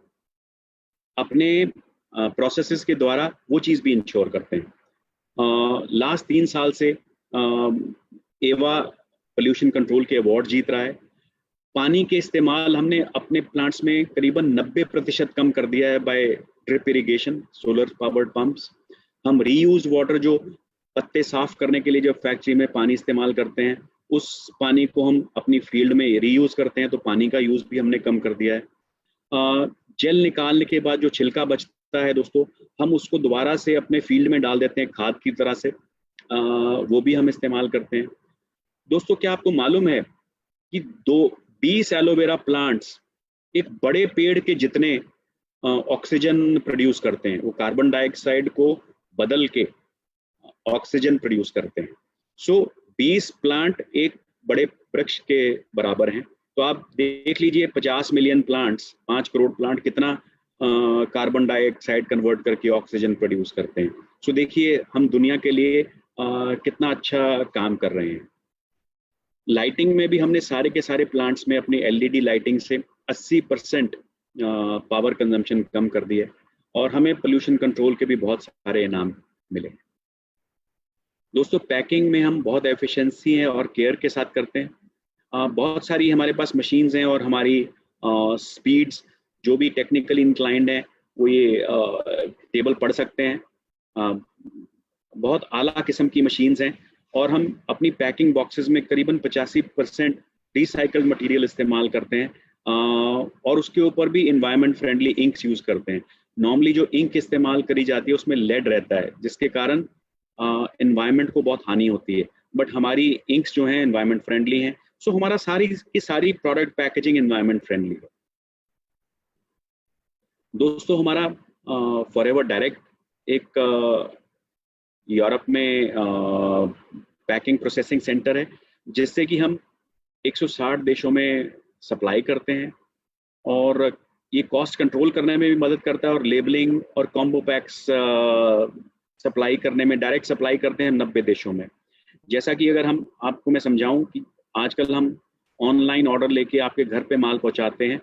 अपने प्रोसेसेस के द्वारा वो चीज़ भी इंश्योर करते हैं। लास्ट 3 साल से एवा पोल्यूशन कंट्रोल के अवार्ड जीत रहा है। पानी के इस्तेमाल हमने अपने प्लांट्स में करीबन 90% कम कर दिया है by drip irrigation, solar powered pumps. हम रीयूज वाटर, जो पत्ते साफ करने के लिए जब फैक्ट्री में पानी इस्तेमाल करते हैं, उस पानी को हम अपनी फील्ड में रीयूज करते हैं, तो पानी का यूज भी हमने कम कर दिया है। जेल निकालने के बाद जो छिलका बचता है दोस्तों, हम उसको दोबारा से अपने फील्ड में डाल देते हैं खाद की तरह से, वो भी हम इस्तेमाल करते हैं। दोस्तों, क्या आपको मालूम है कि 20 एलोवेरा प्लांट्स एक बड़े पेड़ के जितने ऑक्सीजन प्रोड्यूस करते हैं? वो कार्बन डाइऑक्साइड को बदल के ऑक्सीजन प्रोड्यूस करते हैं। सो 20 प्लांट एक बड़े वृक्ष के बराबर हैं। तो आप देख लीजिए, 50 मिलियन प्लांट्स, 5 करोड़ प्लांट कितना कार्बन डाइऑक्साइड कन्वर्ट करके ऑक्सीजन प्रोड्यूस करते हैं। सो देखिए हम दुनिया के लिए कितना अच्छा काम कर रहे हैं। लाइटिंग में भी हमने सारे के सारे प्लांट्स में अपनी LED लाइटिंग से 80% पावर कंजम्पशन कम कर दिया है, और हमें पोल्यूशन कंट्रोल के भी बहुत सारे इनाम मिले। दोस्तों, पैकिंग में हम बहुत एफिशिएंसी है और केयर के साथ करते हैं। बहुत सारी हमारे पास मशीन्स हैं, और हमारी स्पीड्स जो भी टेक्निकली इंक्लाइंड है वो ये टेबल पढ़ सकते हैं। बहुत आला किस्म की मशीन्स हैं, और हम अपनी पैकिंग बॉक्सेस में करीबन 85% रिसाइकल्ड मटेरियल इस्तेमाल करते हैं, और उसके ऊपर भी इन्वायरमेंट फ्रेंडली इंक्स यूज़ करते हैं। नॉर्मली जो इंक इस्तेमाल करी जाती है उसमें लेड रहता है, जिसके कारण इन्वायरमेंट को बहुत हानि होती है, बट हमारी इंक्स जो हैं इन्वायरमेंट फ्रेंडली हैं। सो हमारा सारी की सारी प्रोडक्ट पैकेजिंग इन्वायरमेंट फ्रेंडली है। दोस्तों, हमारा फॉरएवर डायरेक्ट एक यूरोप में पैकिंग प्रोसेसिंग सेंटर है, जिससे कि हम 160 देशों में सप्लाई करते हैं, और ये कॉस्ट कंट्रोल करने में भी मदद करता है, और लेबलिंग और कॉम्बो पैक्स सप्लाई करने में, डायरेक्ट सप्लाई करते हैं 90 देशों में। जैसा कि अगर हम आपको मैं समझाऊं कि आजकल हम ऑनलाइन ऑर्डर लेके आपके घर पे माल पहुंचाते हैं,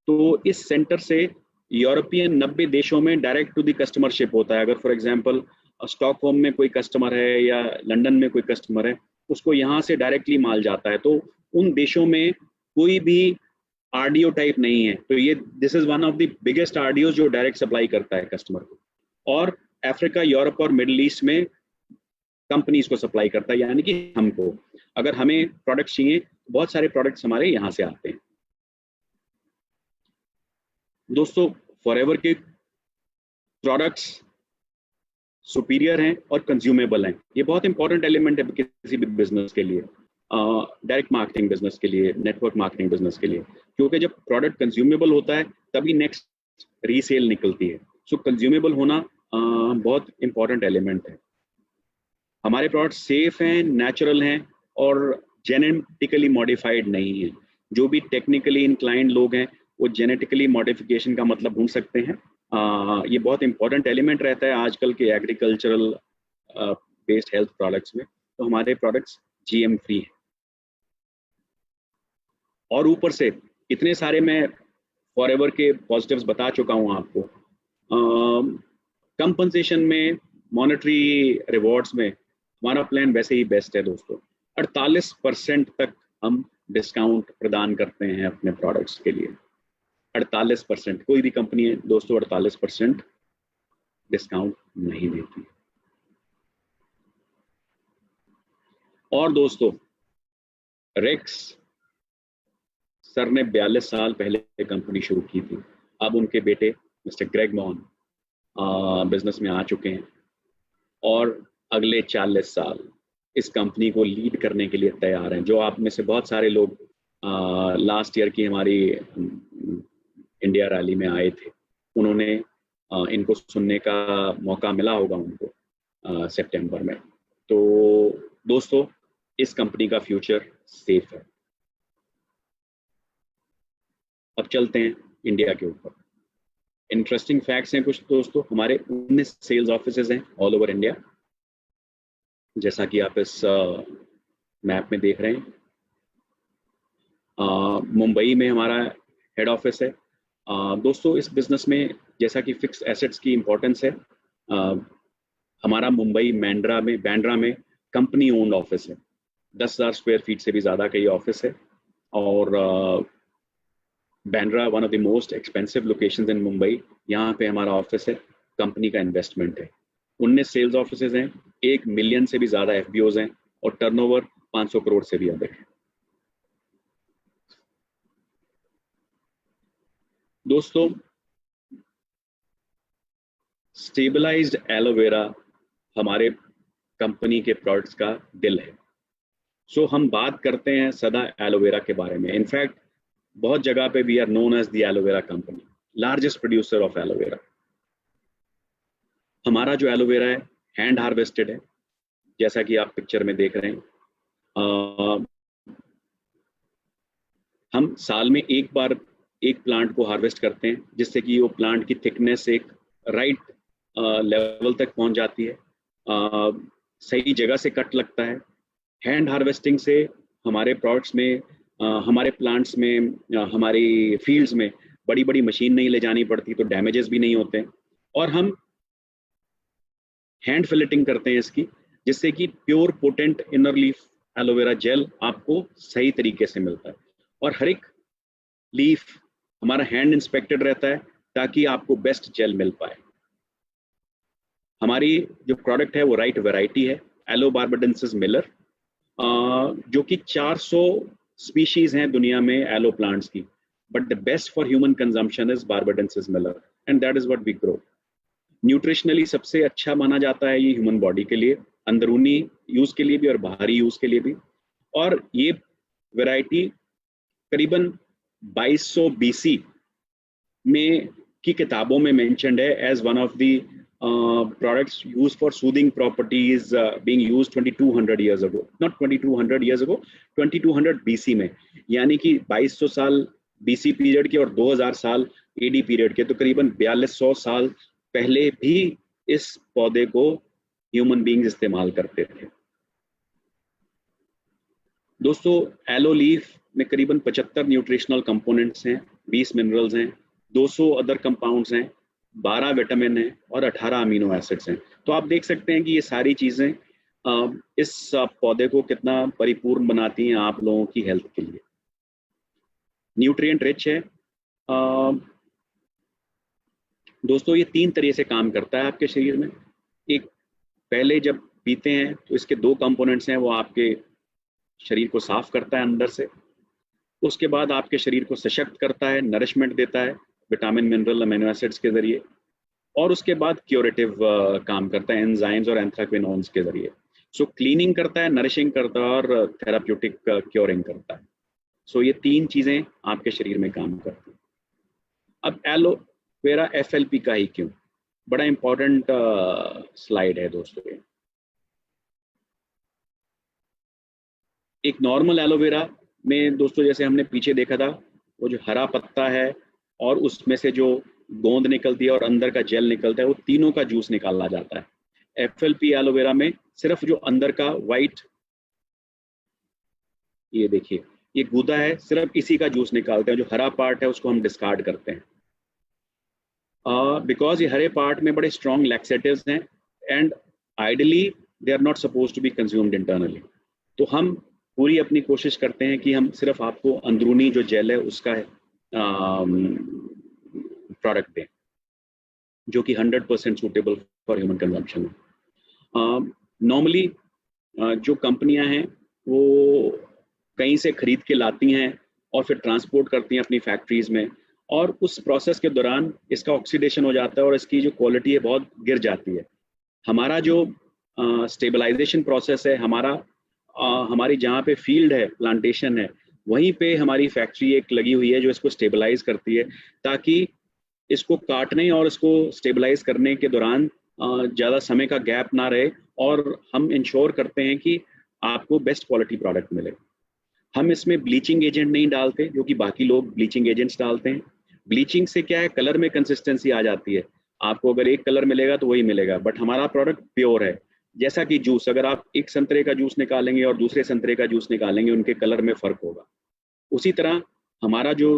तो इस सेंटर से यूरोपियन 90 देशों में direct to the customer ship होता है। अगर फॉर एग्जांपल स्टॉकहोम में कोई कस्टमर है या लंदन में कोई कस्टमर है, उसको यहाँ से डायरेक्टली माल जाता है, तो उन देशों में कोई भी आरडीओ टाइप नहीं है। तो ये this is one of the biggest RDO जो डायरेक्ट सप्लाई करता है कस्टमर को, और अफ्रीका, यूरोप और मिडिल ईस्ट में कंपनीज को सप्लाई करता है। यानी कि हमको अगर हमें प्रोडक्ट्स चाहिए, बहुत सारे प्रोडक्ट्स हमारे यहाँ से आते हैं। दोस्तों, फॉरएवर के प्रोडक्ट्स सुपीरियर हैं और कंज्यूमेबल हैं। ये बहुत इंपॉर्टेंट एलिमेंट है किसी भी बिजनेस के लिए, डायरेक्ट मार्केटिंग बिजनेस के लिए, नेटवर्क मार्केटिंग बिजनेस के लिए, क्योंकि जब प्रोडक्ट कंज्यूमेबल होता है तभी नेक्स्ट रीसेल निकलती है। सो कंज्यूमेबल होना बहुत इंपॉर्टेंट एलिमेंट है। हमारे प्रोडक्ट सेफ हैं, नेचुरल हैं और जेनेटिकली मॉडिफाइड नहीं है। जो भी टेक्निकली इंक्लाइंड लोग हैं वो जेनेटिकली मॉडिफिकेशन का मतलब ढूंढ सकते हैं। ये बहुत इंपॉर्टेंट एलिमेंट रहता है आजकल के एग्रीकल्चरल बेस्ड हेल्थ प्रोडक्ट्स में। तो हमारे प्रोडक्ट्स जीएम फ्री हैं, और ऊपर से इतने सारे मैं फॉरएवर के पॉजिटिव्स बता चुका हूं आपको। कंपनसेशन में, मॉनेटरी रिवॉर्ड्स में हमारा प्लान वैसे ही बेस्ट है दोस्तों। 48% तक हम डिस्काउंट प्रदान करते हैं अपने प्रोडक्ट्स के लिए। 48%, कोई भी कंपनी है दोस्तों 48% डिस्काउंट नहीं देती। और दोस्तों, रेक्स सर ने 42 साल पहले कंपनी शुरू की थी। अब उनके बेटे मिस्टर ग्रेग मॉन बिजनेस में आ चुके हैं और अगले 40 साल इस कंपनी को लीड करने के लिए तैयार हैं। जो आप में से बहुत सारे लोग लास्ट ईयर की हमारी इंडिया रैली में आए थे, उन्होंने इनको सुनने का मौका मिला होगा उनको सितंबर में। तो दोस्तों, इस कंपनी का फ्यूचर सेफ है। अब चलते हैं इंडिया के ऊपर। इंटरेस्टिंग फैक्ट्स हैं कुछ दोस्तों। हमारे 19 सेल्स ऑफिसेज हैं ऑल ओवर इंडिया, जैसा कि आप इस मैप में देख रहे हैं। मुंबई में हमारा हेड ऑफिस है। दोस्तों, इस बिजनेस में जैसा कि फिक्स एसेट्स की इम्पोर्टेंस है, हमारा मुंबई बांद्रा में कंपनी ओन्ड ऑफिस है। 10,000 स्क्वायर फीट से भी ज़्यादा का ये ऑफिस है। और Bandra one of the most expensive locations इन मुंबई, यहाँ पे हमारा ऑफिस है। कंपनी का इन्वेस्टमेंट है। 19 सेल्स ऑफिसेज हैं, 1 मिलियन से भी ज़्यादा एफबीओज हैं और टर्नओवर 500 करोड़ से भी अधिक है। दोस्तों, स्टेबलाइज्ड एलोवेरा हमारे कंपनी के प्रोडक्ट्स का दिल है। सो हम बात करते हैं सदा एलोवेरा के बारे में। इनफैक्ट बहुत जगह पे we are known as the aloe vera company, largest producer of aloe vera. हमारा जो एलोवेरा है हैंड हार्वेस्टेड है, जैसा कि आप पिक्चर में देख रहे हैं। हम साल में एक बार एक प्लांट को हार्वेस्ट करते हैं, जिससे कि वो प्लांट की थिकनेस एक राइट लेवल तक पहुंच जाती है, सही जगह से कट लगता है। हैंड हार्वेस्टिंग से हमारे प्रोडक्ट्स में, हमारे प्लांट्स में, हमारी फील्ड्स में बड़ी बड़ी मशीन नहीं ले जानी पड़ती, तो डैमेजेस भी नहीं होते। और हम हैंड फिलेटिंग करते हैं इसकी, जिससे कि pure potent inner leaf aloe vera gel आपको सही तरीके से मिलता है। और हर एक लीफ हमारा हैंड इंस्पेक्टेड रहता है ताकि आपको बेस्ट जेल मिल पाए। हमारी जो प्रोडक्ट है वो राइट वैरायटी है, एलो बार्बाडेंसिस मिलर, जो कि 400 स्पीशीज हैं दुनिया में एलो प्लांट्स की, but the best for human consumption is barbadensis Miller and that is what we grow. Nutritionally सबसे अच्छा माना जाता है ये ह्यूमन बॉडी के लिए, अंदरूनी यूज के लिए भी और बाहरी यूज के लिए भी। और ये वैरायटी करीबन 2200 BC में की किताबों में मेंशन्ड है as one of the products used for soothing properties, being used 2200 years ago, not 2200 years ago, 2200 BC में। यानी कि 2200 साल BC पीरियड के और 2000 साल AD पीरियड के, तो करीबन 4200 साल पहले भी इस पौधे को ह्यूमन बींग्स इस्तेमाल करते थे। दोस्तों, एलो लीफ में करीबन 75 न्यूट्रिशनल कंपोनेंट्स हैं, 20 मिनरल्स हैं, 200 अदर कंपाउंड्स हैं, 12 विटामिन हैं और 18 अमीनो एसिड्स हैं। तो आप देख सकते हैं कि ये सारी चीज़ें इस पौधे को कितना परिपूर्ण बनाती हैं आप लोगों की हेल्थ के लिए। न्यूट्रिएंट रिच है। दोस्तों ये 3 तरह से काम करता है आपके शरीर में। एक, पहले जब पीते हैं तो इसके 2 कंपोनेंट्स हैं, वो आपके शरीर को साफ करता है अंदर से। उसके बाद आपके शरीर को सशक्त करता है, नरिशमेंट देता है विटामिन, मिनरल, अमीनो एसिड्स के जरिए। और उसके बाद क्यूरेटिव काम करता है एंजाइम्स और एंथ्राक्विनोन्स के जरिए। सो क्लीनिंग करता है, नरिशिंग करता है और थेराप्यूटिक क्योरिंग करता है। सो ये 3 चीजें आपके शरीर में काम करती हैं। अब एलोवेरा FLP का ही क्यों, बड़ा इंपॉर्टेंट स्लाइड है दोस्तों ये। एक नॉर्मल एलोवेरा में दोस्तों, जैसे हमने पीछे देखा था, वो जो हरा पत्ता है और उसमें से जो गोंद निकलती है और अंदर का जेल निकलता है, वो तीनों का जूस निकाला जाता है। FLP एलोवेरा में सिर्फ जो अंदर का वाइट, ये देखिए ये गूदा है, सिर्फ इसी का जूस निकालते हैं। जो हरा पार्ट है उसको हम डिस्कार्ड करते हैं, बिकॉज ये हरे पार्ट में बड़े स्ट्रॉन्ग लैक्सेटिव्स हैं and ideally they are not suppose to be consumed internally. तो हम पूरी अपनी कोशिश करते हैं कि हम सिर्फ आपको अंदरूनी जो जेल है उसका प्रोडक्ट दें, जो कि 100% सूटेबल फॉर ह्यूमन कंजम्पशन है। नॉर्मली जो कंपनियां हैं वो कहीं से खरीद के लाती हैं और फिर ट्रांसपोर्ट करती हैं अपनी फैक्ट्रीज में, और उस प्रोसेस के दौरान इसका ऑक्सीडेशन हो जाता है और इसकी जो क्वालिटी है बहुत गिर जाती है। हमारा जो स्टेबलाइजेशन प्रोसेस है, हमारी जहाँ पे फील्ड है, प्लांटेशन है, वहीं पे हमारी फैक्ट्री एक लगी हुई है जो इसको स्टेबलाइज करती है, ताकि इसको काटने और इसको स्टेबलाइज करने के दौरान ज़्यादा समय का गैप ना रहे, और हम इंश्योर करते हैं कि आपको बेस्ट क्वालिटी प्रोडक्ट मिले। हम इसमें ब्लीचिंग एजेंट नहीं डालते, जो कि बाकी लोग ब्लीचिंग एजेंट्स डालते हैं। ब्लीचिंग से क्या है, कलर में कंसिस्टेंसी आ जाती है, आपको अगर एक कलर मिलेगा तो वही मिलेगा, बट हमारा प्रोडक्ट प्योर है। जैसा कि जूस, अगर आप एक संतरे का जूस निकालेंगे और दूसरे संतरे का जूस निकालेंगे, उनके कलर में फ़र्क होगा। उसी तरह हमारा जो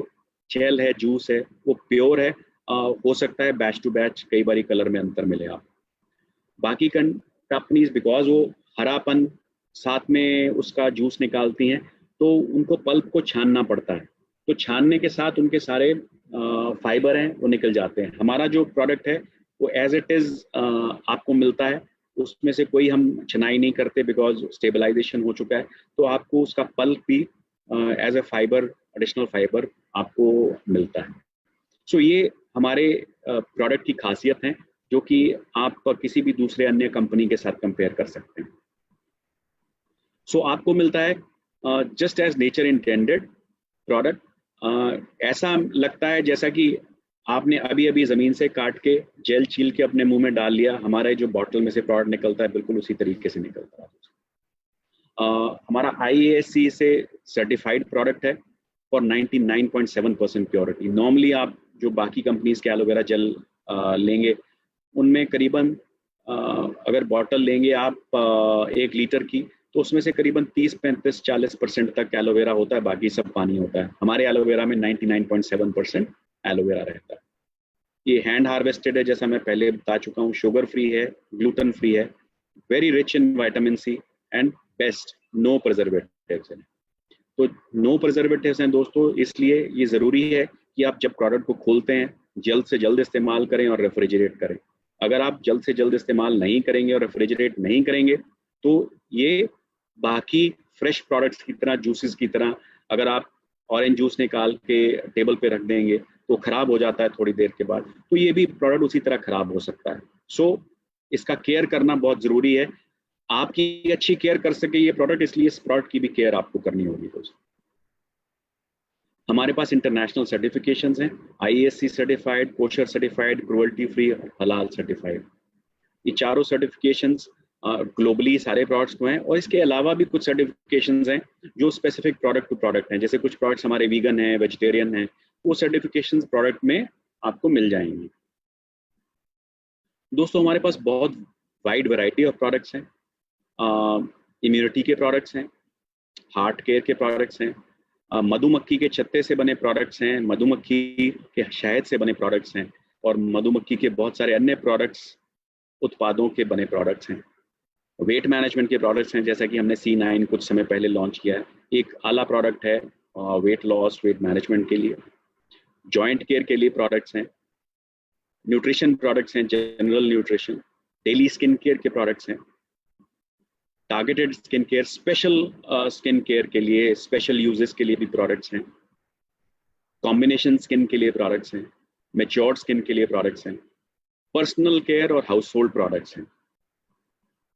जेल है, जूस है, वो प्योर है। हो सकता है बैच टू बैच कई बारी कलर में अंतर मिले आप। बाकी कंपनीज बिकॉज वो हरापन साथ में उसका जूस निकालती हैं, तो उनको पल्प को छानना पड़ता है, तो छानने के साथ उनके सारे फाइबर हैं वो निकल जाते हैं। हमारा जो प्रोडक्ट है वो एज इट इज़ आपको मिलता है, उसमें से कोई हम छनाई नहीं करते, बिकॉज स्टेबलाइजेशन हो चुका है, तो आपको उसका पल्प भी as a fibre, additional fibre आपको मिलता है। सो ये हमारे प्रोडक्ट की खासियत है, जो कि आप किसी भी दूसरे अन्य कंपनी के साथ कंपेयर कर सकते हैं। सो आपको मिलता है just as nature intended product. ऐसा लगता है जैसा कि आपने अभी अभी ज़मीन से काट के जेल छील के अपने मुंह में डाल लिया। हमारे जो बॉटल में से प्रोडक्ट निकलता है बिल्कुल उसी तरीके से निकलता है। हमारा IASC से सर्टिफाइड प्रोडक्ट है फॉर 99.7% प्योरिटी। नॉर्मली आप जो बाकी कंपनीज के एलोवेरा जेल लेंगे, उनमें करीबन अगर बॉटल लेंगे आप 1 लीटर की, तो उसमें से करीबन 30, 35, 40% तक एलोवेरा होता है, बाकी सब पानी होता है। हमारे एलोवेरा में 99.7% एलोवेरा रहता है। ये हैंड हार्वेस्टेड है, जैसा मैं पहले बता चुका हूँ, शुगर फ्री है, ग्लूटेन फ्री है, very rich in vitamin C and best no preservatives हैं। तो नो प्रिजर्वेटिव्स हैं दोस्तों, इसलिए ये ज़रूरी है कि आप जब प्रोडक्ट को खोलते हैं जल्द से जल्द इस्तेमाल करें और रेफ्रिजरेट करें। अगर आप जल्द से जल्द इस्तेमाल नहीं करेंगे और रेफ्रिजरेट नहीं करेंगे, तो ये बाकी फ्रेश प्रोडक्ट्स की तरह, जूसेस की तरह, अगर आप ऑरेंज जूस निकाल के टेबल पे रख देंगे तो ख़राब हो जाता है थोड़ी देर के बाद, तो ये भी प्रोडक्ट उसी तरह ख़राब हो सकता है। सो इसका केयर करना बहुत ज़रूरी है। आपकी अच्छी केयर कर सके ये प्रोडक्ट, इसलिए इस प्रोडक्ट की भी केयर आपको करनी होगी दोस्तों। हमारे पास इंटरनेशनल सर्टिफिकेशंस हैं, IASC certified, kosher certified, cruelty free, हलाल सर्टिफाइड। ये चारों सर्टिफिकेशंस ग्लोबली सारे प्रोडक्ट्स को हैं, और इसके अलावा भी कुछ सर्टिफिकेशंस हैं जो स्पेसिफिक प्रोडक्ट टू प्रोडक्ट हैं। जैसे कुछ प्रोडक्ट्स हमारे वीगन हैं, वेजिटेरियन हैं, वो सर्टिफिकेशंस प्रोडक्ट में आपको मिल जाएंगी। दोस्तों हमारे पास बहुत वाइड वैरायटी ऑफ प्रोडक्ट्स हैं। इम्यूनिटी के प्रोडक्ट्स हैं, हार्ट केयर के प्रोडक्ट्स हैं, मधुमक्खी के छत्ते से बने प्रोडक्ट्स हैं, मधुमक्खी के शहद से बने प्रोडक्ट्स हैं, और मधुमक्खी के बहुत सारे अन्य प्रोडक्ट्स, उत्पादों के बने प्रोडक्ट्स हैं। वेट मैनेजमेंट के प्रोडक्ट्स हैं, जैसा कि हमने C9 कुछ समय पहले लॉन्च किया है, एक आला प्रोडक्ट है, वेट लॉस, वेट मैनेजमेंट के लिए, जॉइंट केयर के लिए प्रोडक्ट्स हैं, न्यूट्रिशन प्रोडक्ट्स हैं, general nutrition, daily skin care के प्रोडक्ट्स हैं, targeted skin care, special skin care के लिए, स्पेशल यूजेस के लिए भी प्रोडक्ट्स हैं, कॉम्बिनेशन स्किन के लिए प्रोडक्ट्स हैं, मैच्योर्ड स्किन के लिए प्रोडक्ट्स हैं, पर्सनल केयर और हाउस होल्ड प्रोडक्ट्स हैं।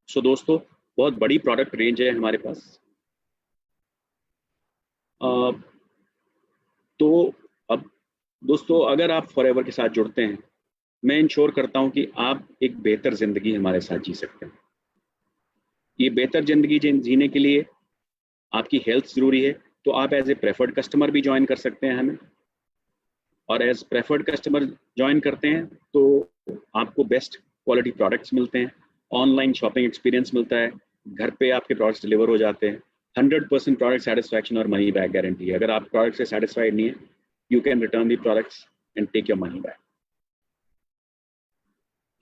सो दोस्तों, बहुत बड़ी प्रोडक्ट रेंज है हमारे पास। तो अब दोस्तों, अगर आप फॉरएवर के साथ जुड़ते हैं, मैं इंश्योर करता हूं कि आप एक बेहतर जिंदगी हमारे साथ जी सकते हैं। ये बेहतर जिंदगी जीने के लिए आपकी हेल्थ जरूरी है, तो आप एज ए प्रेफर्ड कस्टमर भी ज्वाइन कर सकते हैं हमें, और एज प्रेफर्ड कस्टमर ज्वाइन करते हैं तो आपको बेस्ट क्वालिटी प्रोडक्ट्स मिलते हैं, ऑनलाइन शॉपिंग एक्सपीरियंस मिलता है, घर पे आपके प्रोडक्ट्स डिलीवर हो जाते हैं, 100% प्रोडक्ट सेटिस्फैक्शन और मनी बैक गारंटी है। अगर आप प्रोडक्ट से सेटिस्फाइड नहीं है, you can return the products and take your money back.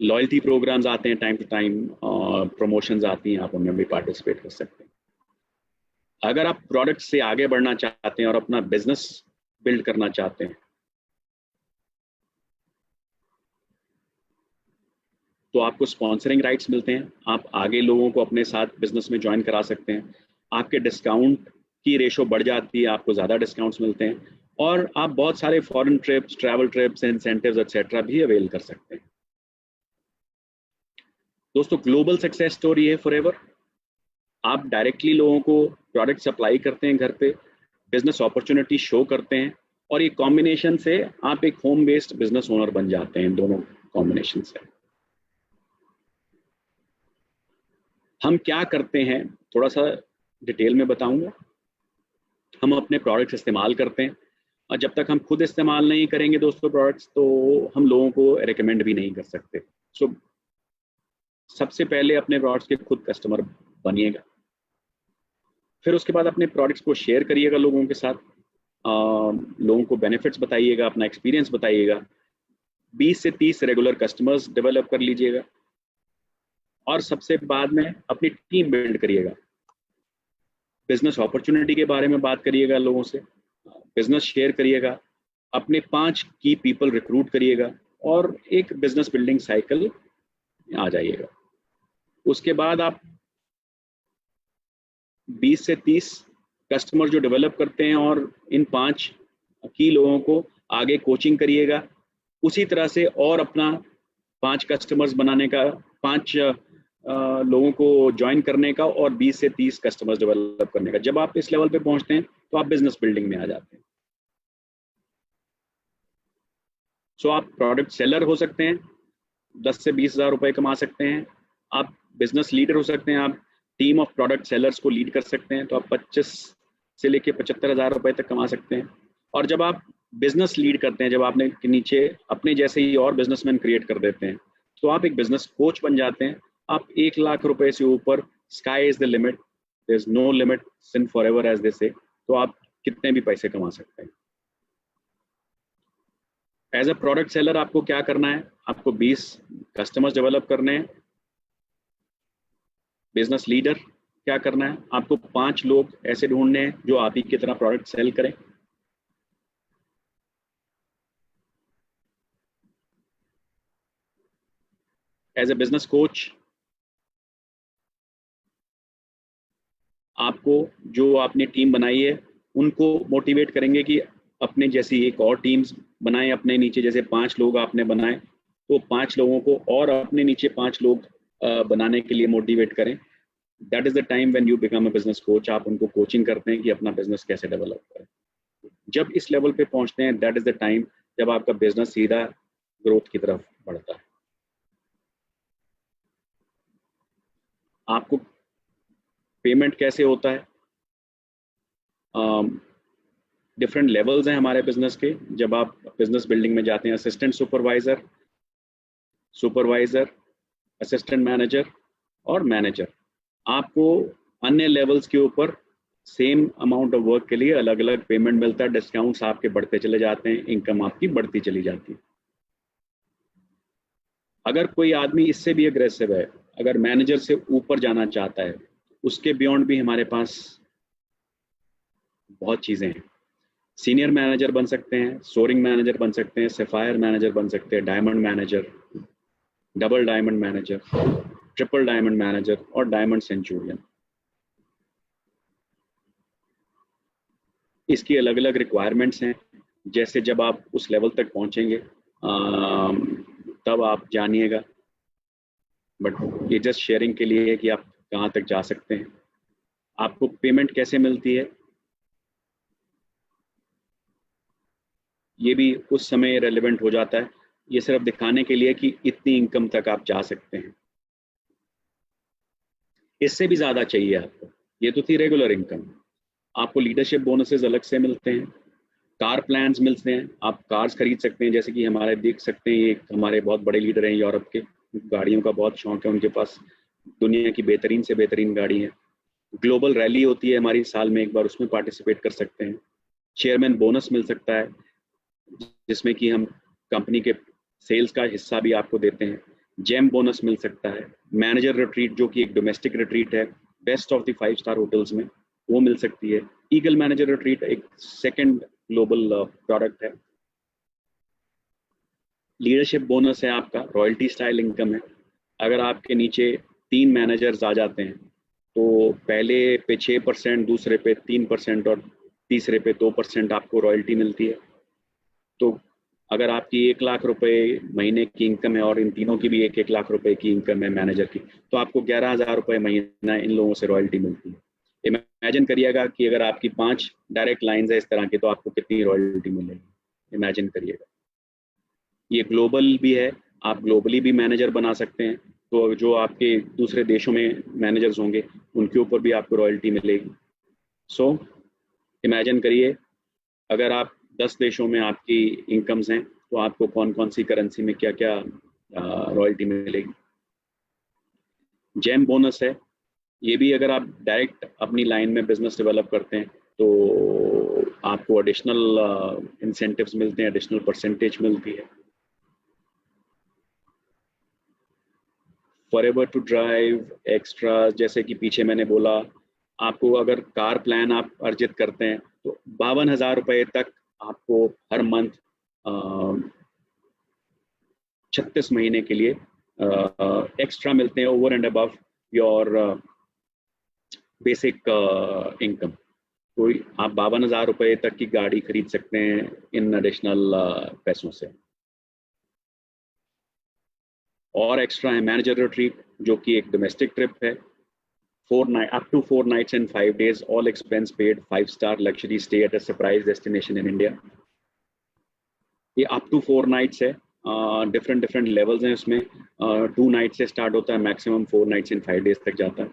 Loyalty programmes आते हैं टाइम टू टाइम, प्रमोशंस आती हैं, आप उनमें भी पार्टिसिपेट कर सकते हैं। अगर आप प्रोडक्ट से आगे बढ़ना चाहते हैं और अपना बिजनेस बिल्ड करना चाहते हैं, तो आपको स्पॉन्सरिंग राइट्स मिलते हैं, आप आगे लोगों को अपने साथ बिजनेस में ज्वाइन करा सकते हैं, आपके डिस्काउंट की रेशो बढ़ जाती है, आपको ज़्यादा डिस्काउंट्स मिलते हैं, और आप बहुत सारे foreign trips, travel trips, incentives etcetera भी अवेल कर सकते हैं। दोस्तों, ग्लोबल सक्सेस स्टोरी है फॉरएवर। आप डायरेक्टली लोगों को प्रोडक्ट सप्लाई करते हैं घर पे, बिजनेस अपॉर्चुनिटी शो करते हैं, और ये कॉम्बिनेशन से आप एक होम बेस्ड बिजनेस ओनर बन जाते हैं। दोनों कॉम्बिनेशन से हम क्या करते हैं, थोड़ा सा डिटेल में बताऊंगा। हम अपने प्रोडक्ट्स इस्तेमाल करते हैं, और जब तक हम खुद इस्तेमाल नहीं करेंगे दोस्तों प्रोडक्ट्स, तो हम लोगों को रेकमेंड भी नहीं कर सकते। सो सबसे पहले अपने प्रोडक्ट्स के खुद कस्टमर बनिएगा, फिर उसके बाद अपने प्रोडक्ट्स को शेयर करिएगा लोगों के साथ, लोगों को बेनिफिट्स बताइएगा, अपना एक्सपीरियंस बताइएगा, 20 से 30 रेगुलर कस्टमर्स डेवलप कर लीजिएगा, और सबसे बाद में अपनी टीम बिल्ड करिएगा। बिजनेस अपॉर्चुनिटी के बारे में बात करिएगा लोगों से, बिजनेस शेयर करिएगा, अपने 5 की पीपल रिक्रूट करिएगा, और एक बिजनेस बिल्डिंग साइकिल आ जाइएगा। उसके बाद आप 20 से 30 कस्टमर जो डेवलप करते हैं, और इन 5 की लोगों को आगे कोचिंग करिएगा, उसी तरह से और अपना 5 कस्टमर्स बनाने का, 5 लोगों को ज्वाइन करने का, और 20 से 30 कस्टमर्स डेवलप करने का। जब आप इस लेवल पे पहुंचते हैं तो आप बिजनेस बिल्डिंग में आ जाते हैं। सो आप प्रोडक्ट सेलर हो सकते हैं, 10 से 20 हज़ार रुपए कमा सकते हैं। आप बिजनेस लीडर हो सकते हैं, आप टीम ऑफ प्रोडक्ट सेलर्स को लीड कर सकते हैं, तो आप 25 से लेके 75 हज़ार रुपए तक कमा सकते हैं। और जब आप बिजनेस लीड करते हैं, जब आपने नीचे अपने जैसे ही और बिजनेसमैन क्रिएट कर देते हैं, तो आप एक बिजनेस कोच बन जाते हैं। आप 1 लाख रुपए से ऊपर, sky is the limit, there is no limit in forever as they say, तो आप कितने भी पैसे कमा सकते हैं। एज अ प्रोडक्ट सेलर आपको क्या करना है, आपको 20 कस्टमर्स डेवलप करने हैं। बिजनेस लीडर क्या करना है, आपको 5 लोग ऐसे ढूंढने हैं जो आप ही की तरह प्रोडक्ट सेल करें। एज ए बिजनेस कोच आपको, जो आपने टीम बनाई है, उनको मोटिवेट करेंगे कि अपने जैसी एक और टीम्स बनाएं। अपने नीचे जैसे 5 लोग आपने बनाए, तो 5 लोगों को और अपने नीचे 5 लोग बनाने के लिए मोटिवेट करें। That is the time when you become a business coach. आप उनको कोचिंग करते हैं कि अपना बिजनेस कैसे डेवलप करें। जब इस लेवल पे पहुंचते हैं, दैट इज द टाइम जब आपका बिजनेस सीधा ग्रोथ की तरफ बढ़ता है। आपको पेमेंट कैसे होता है, डिफरेंट लेवल्स हैं हमारे बिजनेस के। जब आप बिजनेस बिल्डिंग में जाते हैं, assistant supervisor, supervisor, assistant manager और मैनेजर, आपको अन्य लेवल्स के ऊपर सेम अमाउंट ऑफ वर्क के लिए अलग अलग पेमेंट मिलता है। डिस्काउंट्स आपके बढ़ते चले जाते हैं, इनकम आपकी बढ़ती चली जाती है। अगर कोई आदमी इससे भी अग्रेसिव है, अगर मैनेजर से ऊपर जाना चाहता है, उसके बियॉन्ड भी हमारे पास बहुत चीज़ें हैं। सीनियर मैनेजर बन सकते हैं, सोरिंग मैनेजर बन सकते हैं, सफायर मैनेजर बन सकते हैं, diamond manager, double diamond manager, triple diamond manager और डायमंड सेंचुरियन। इसकी अलग अलग रिक्वायरमेंट्स हैं। जैसे जब आप उस लेवल तक पहुंचेंगे तब आप जानिएगा, बट ये जस्ट शेयरिंग के लिए है कि आप कहाँ तक जा सकते हैं। आपको पेमेंट कैसे मिलती है ये भी उस समय रेलेवेंट हो जाता है। ये सिर्फ दिखाने के लिए कि इतनी इनकम तक आप जा सकते हैं, इससे भी ज़्यादा चाहिए आपको। ये तो थी रेगुलर इनकम। आपको लीडरशिप बोनसेस अलग से मिलते हैं, कार प्लान्स मिलते हैं, आप कार्स खरीद सकते हैं। जैसे कि हमारे देख सकते हैं, ये हमारे बहुत बड़े लीडर हैं यूरोप के, गाड़ियों का बहुत शौक है उनके पास, दुनिया की बेहतरीन से बेहतरीन गाड़ी है। ग्लोबल रैली होती है हमारी साल में एक बार, उसमें पार्टिसिपेट कर सकते हैं। चेयरमैन बोनस मिल सकता है, जिसमें कि हम कंपनी के सेल्स का हिस्सा भी आपको देते हैं। जेम बोनस मिल सकता है। मैनेजर रिट्रीट, जो कि एक डोमेस्टिक रिट्रीट है best of the 5 star hotels में, वो मिल सकती है। ईगल मैनेजर रिट्रीट एक सेकंड ग्लोबल प्रोडक्ट है। लीडरशिप बोनस है आपका, रॉयल्टी स्टाइल इनकम है। अगर आपके नीचे 3 मैनेजर्स आ जाते हैं तो पहले पे 6%, दूसरे पे 3% और तीसरे पे 2% आपको रॉयल्टी मिलती है। तो अगर आपकी 1 लाख रुपए महीने की इनकम है और इन तीनों की भी 1-1 लाख रुपए की इनकम है मैनेजर की, तो आपको 11,000 रुपए महीना इन लोगों से रॉयल्टी मिलती है। इमेजिन करिएगा कि अगर आपकी 5 डायरेक्ट लाइंस है इस तरह की, तो आपको कितनी रॉयल्टी मिलेगी, इमेजिन करिएगा। ये ग्लोबल भी है, आप ग्लोबली भी मैनेजर बना सकते हैं। तो जो आपके दूसरे देशों में मैनेजर्स होंगे उनके ऊपर भी आपको रॉयल्टी मिलेगी। सो इमेजिन करिए, अगर आप 10 देशों में आपकी इनकम्स हैं तो आपको कौन कौन सी करेंसी में क्या क्या रॉयल्टी मिलेगी। जेम बोनस है, ये भी अगर आप डायरेक्ट अपनी लाइन में बिजनेस डेवलप करते हैं तो आपको एडिशनल इंसेंटिव्स मिलते हैं, एडिशनल परसेंटेज मिलती है। फॉरएवर टू ड्राइव एक्स्ट्रा, जैसे कि पीछे मैंने बोला, आपको अगर कार प्लान आप अर्जित करते हैं तो 52,000 रुपए तक आपको हर मंथ 36 महीने के लिए एक्स्ट्रा मिलते हैं, over and above your basic income. तो आप 52,000 रुपए तक की गाड़ी खरीद सकते हैं इन एडिशनल पैसों से। और एक्स्ट्रा है मैनेजर रिट्रीट, जो कि एक डोमेस्टिक ट्रिप है, 4 night up to 4 nights and 5 days, all expense paid, 5 star luxury stay at a surprise destination in India. ये अप टू 4 नाइट्स है, डिफरेंट डिफरेंट लेवल्स हैं उसमें। 2 नाइट से स्टार्ट होता है, मैक्सिमम 4 नाइट्स एंड 5 डेज तक जाता है।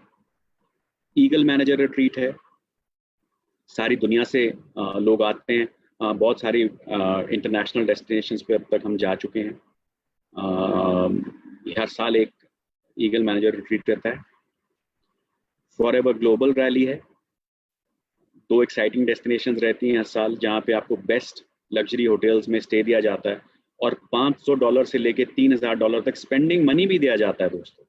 ईगल मैनेजर रिट्रीट है, सारी दुनिया से लोग आते हैं। बहुत सारी इंटरनेशनल डेस्टिनेशंस पे अब तक हम जा चुके हैं। हर साल एक ईगल मैनेजर रिट्रीट रहता है। फॉर एवर ग्लोबल रैली है, 2 एक्साइटिंग डेस्टिनेशंस रहती हैं हर साल, जहाँ पे आपको बेस्ट लग्जरी होटल्स में स्टे दिया जाता है और $500 से लेके $3,000 तक स्पेंडिंग मनी भी दिया जाता है दोस्तों।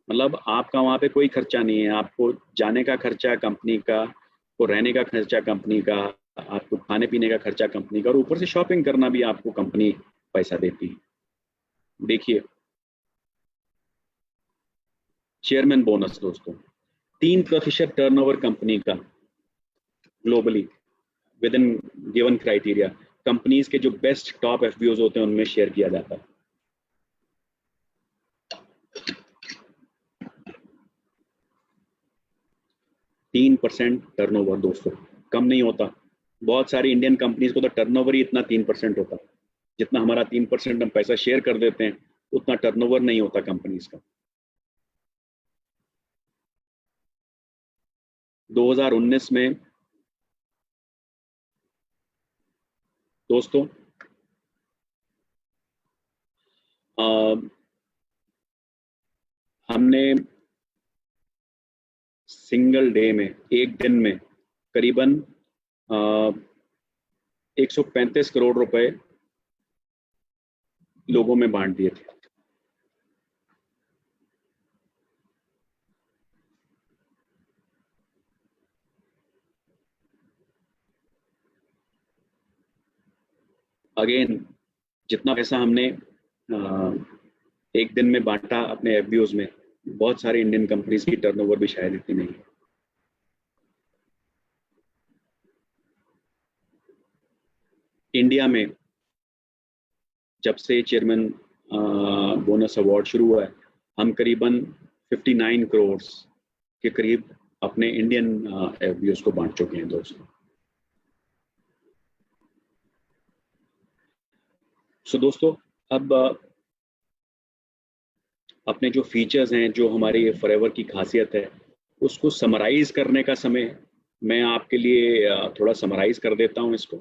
मतलब आपका वहाँ पे कोई खर्चा नहीं है, आपको जाने का खर्चा कंपनी का, को रहने का खर्चा कंपनी का, आपको खाने पीने का खर्चा कंपनी का, और ऊपर से शॉपिंग करना भी आपको कंपनी पैसा देती है। देखिए, चेयरमैन बोनस दोस्तों, 3% टर्नओवर कंपनी का globally with in given criteria, companies के जो बेस्ट टॉप एफबीओज होते हैं उनमें शेयर किया जाता है। 3% टर्नओवर दोस्तों, कम नहीं होता। बहुत सारी इंडियन कंपनीज को तो टर्नओवर ही इतना 3% होता, जितना हमारा 3% हम पैसा शेयर कर देते हैं उतना टर्नओवर नहीं होता कंपनीज का। 2019 में दोस्तों हमने सिंगल डे में, एक दिन में, करीबन 135 करोड़ रुपए लोगों में बांट दिए थे। अगेन जितना पैसा हमने एक दिन में बांटा अपने एफबीओज में, बहुत सारे इंडियन कंपनीज की टर्नओवर भी शायद इतनी नहीं है। इंडिया में जब से चेयरमैन बोनस अवार्ड शुरू हुआ है, हम करीबन 59 करोड़ के करीब अपने इंडियन एफबीओज को बांट चुके हैं दोस्तों। सो दोस्तों, अब अपने जो फीचर्स हैं, जो हमारी फॉरएवर की खासियत है, उसको समराइज करने का समय मैं आपके लिए थोड़ा समराइज कर देता हूं इसको।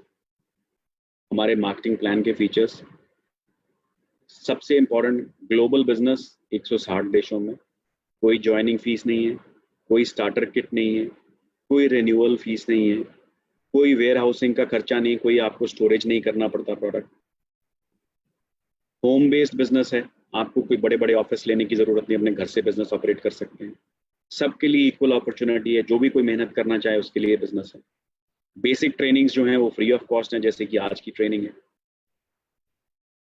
हमारे मार्केटिंग प्लान के फीचर्स, सबसे इम्पोर्टेंट, ग्लोबल बिजनेस 160 देशों में, कोई ज्वाइनिंग फीस नहीं है, कोई स्टार्टर किट नहीं है, कोई रिन्यूअल फीस नहीं है, कोई वेयर हाउसिंग का खर्चा नहीं, कोई आपको स्टोरेज नहीं करना पड़ता प्रोडक्ट। होम बेस्ड बिजनेस है, आपको कोई बड़े बड़े ऑफिस लेने की जरूरत नहीं, अपने घर से बिजनेस ऑपरेट कर सकते हैं। सबके लिए इक्वल अपॉर्चुनिटी है, जो भी कोई मेहनत करना चाहे उसके लिए बिजनेस है। बेसिक ट्रेनिंग्स जो हैं वो फ्री ऑफ कॉस्ट हैं, जैसे कि आज की ट्रेनिंग है।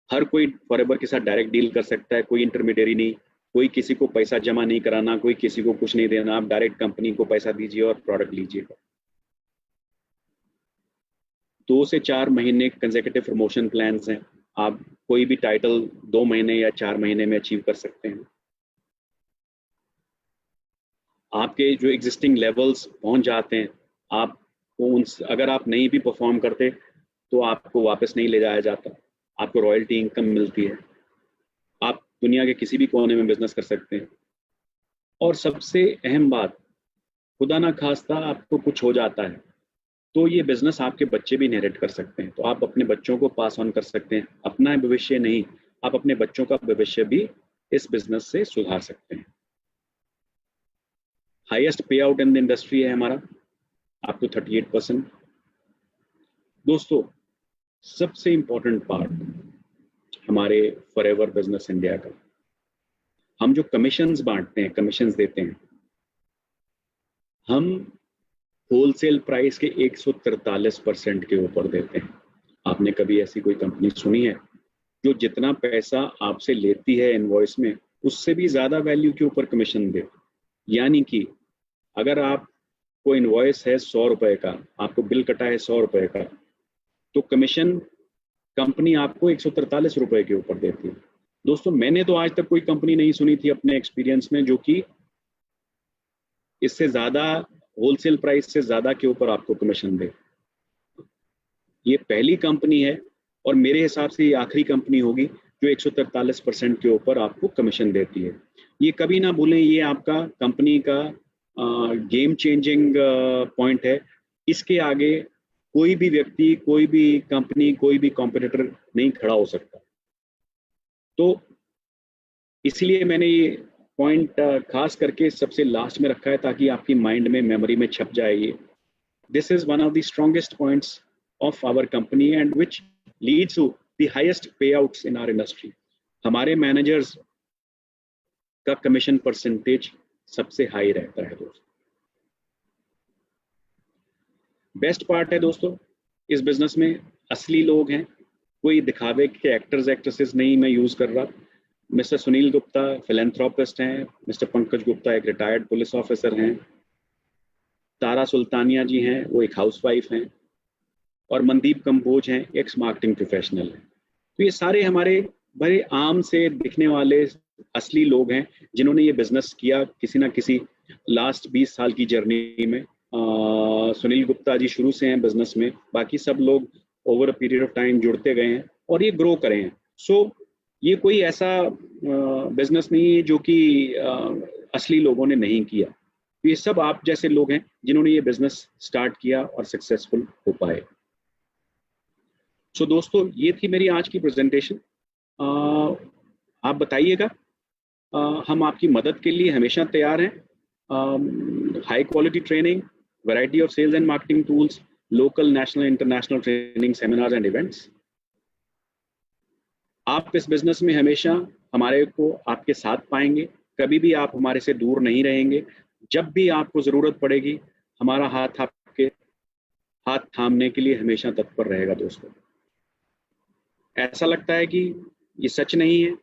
हर कोई फॉरएवर के साथ डायरेक्ट डील कर सकता है, कोई इंटरमीडियरी नहीं, कोई किसी को पैसा जमा नहीं कराना, कोई किसी को कुछ नहीं देना, आप डायरेक्ट कंपनी को पैसा दीजिए और प्रोडक्ट लीजिएगा। 2 से 4 महीने कंसेक्यूटिव प्रमोशन प्लान्स हैं, आप कोई भी टाइटल 2 महीने या 4 महीने में अचीव कर सकते हैं। आपके जो एग्जिस्टिंग लेवल्स पहुंच जाते हैं, आप अगर आप नहीं भी परफॉर्म करते तो आपको वापस नहीं ले जाया जाता, आपको रॉयल्टी इनकम मिलती है, आप दुनिया के किसी भी कोने में बिजनेस कर सकते हैं। और सबसे अहम बात, खुदा ना खास्ता आपको कुछ हो जाता है तो ये बिजनेस आपके बच्चे भी इनहेरिट कर सकते हैं, तो आप अपने बच्चों को पास ऑन कर सकते हैं। अपना भविष्य नहीं, आप अपने बच्चों का भविष्य भी इस बिजनेस से सुधार सकते हैं। हाईएस्ट पे आउट इन द इंडस्ट्री है हमारा, अप टू 38%। दोस्तों, सबसे इंपॉर्टेंट पार्ट हमारे फॉरएवर बिजनेस इंडिया का, हम जो कमीशंस बांटते हैं, कमीशंस देते हैं, हम होलसेल प्राइस के 143% के ऊपर देते हैं। आपने कभी ऐसी कोई कंपनी सुनी है जो जितना पैसा आपसे लेती है इनवॉइस में, उससे भी ज्यादा वैल्यू के ऊपर कमीशन दे? यानी कि अगर आपको इनवॉइस है 100 रुपए का, आपको बिल कटा है 100 रुपए का, तो कमीशन कंपनी आपको 143 रुपए के ऊपर देती है। दोस्तों, मैंने तो आज तक कोई कंपनी नहीं सुनी थी अपने एक्सपीरियंस में जो कि इससे ज्यादा, होलसेल प्राइस से ज्यादा के ऊपर आपको कमीशन दे। ये पहली कंपनी है और मेरे हिसाब से ये आखिरी कंपनी होगी जो 143% के ऊपर आपको कमीशन देती है। ये कभी ना भूलें, ये आपका कंपनी का गेम चेंजिंग पॉइंट है। इसके आगे कोई भी व्यक्ति, कोई भी कंपनी, कोई भी कॉम्पिटिटर नहीं खड़ा हो सकता। तो इसलिए मैंने ये पॉइंट खास करके सबसे लास्ट में रखा है ताकि आपकी माइंड में, मेमोरी में छप जाए। ये this is one of the strongest points of our company and which leads to the highest payouts in our industry. हमारे मैनेजर्स का कमीशन परसेंटेज सबसे हाई रहता है दोस्तों। बेस्ट पार्ट है दोस्तों, इस बिजनेस में असली लोग हैं, कोई दिखावे के एक्टर्स एक्ट्रेसेस नहीं मैं यूज कर रहा। मिस्टर सुनील गुप्ता फिलेंथ्रोपिस्ट हैं, मिस्टर पंकज गुप्ता एक रिटायर्ड पुलिस ऑफिसर हैं, तारा सुल्तानिया जी हैं, वो एक हाउसवाइफ हैं, और मनदीप कंबोज हैं, एक्स मार्केटिंग प्रोफेशनल हैं। तो ये सारे हमारे बड़े आम से दिखने वाले असली लोग हैं जिन्होंने ये बिजनेस किया किसी ना किसी लास्ट 20 साल की जर्नी में। सुनील गुप्ता जी शुरू से हैं बिजनेस में, बाकी सब लोग over a period of time जुड़ते गए हैं और ये ग्रो करे हैं। सो ये कोई ऐसा बिजनेस नहीं है जो कि असली लोगों ने नहीं किया। तो ये सब आप जैसे लोग हैं जिन्होंने ये बिजनेस स्टार्ट किया और सक्सेसफुल हो पाए। सो दोस्तों, ये थी मेरी आज की प्रेजेंटेशन। आप बताइएगा, हम आपकी मदद के लिए हमेशा तैयार हैं। High quality training, variety of sales and marketing tools, local, national, international training, seminars and events. आप इस बिजनेस में हमेशा हमारे को आपके साथ पाएंगे, कभी भी आप हमारे से दूर नहीं रहेंगे। जब भी आपको जरूरत पड़ेगी, हमारा हाथ आपके हाथ थामने के लिए हमेशा तत्पर रहेगा दोस्तों। ऐसा लगता है कि ये सच नहीं है।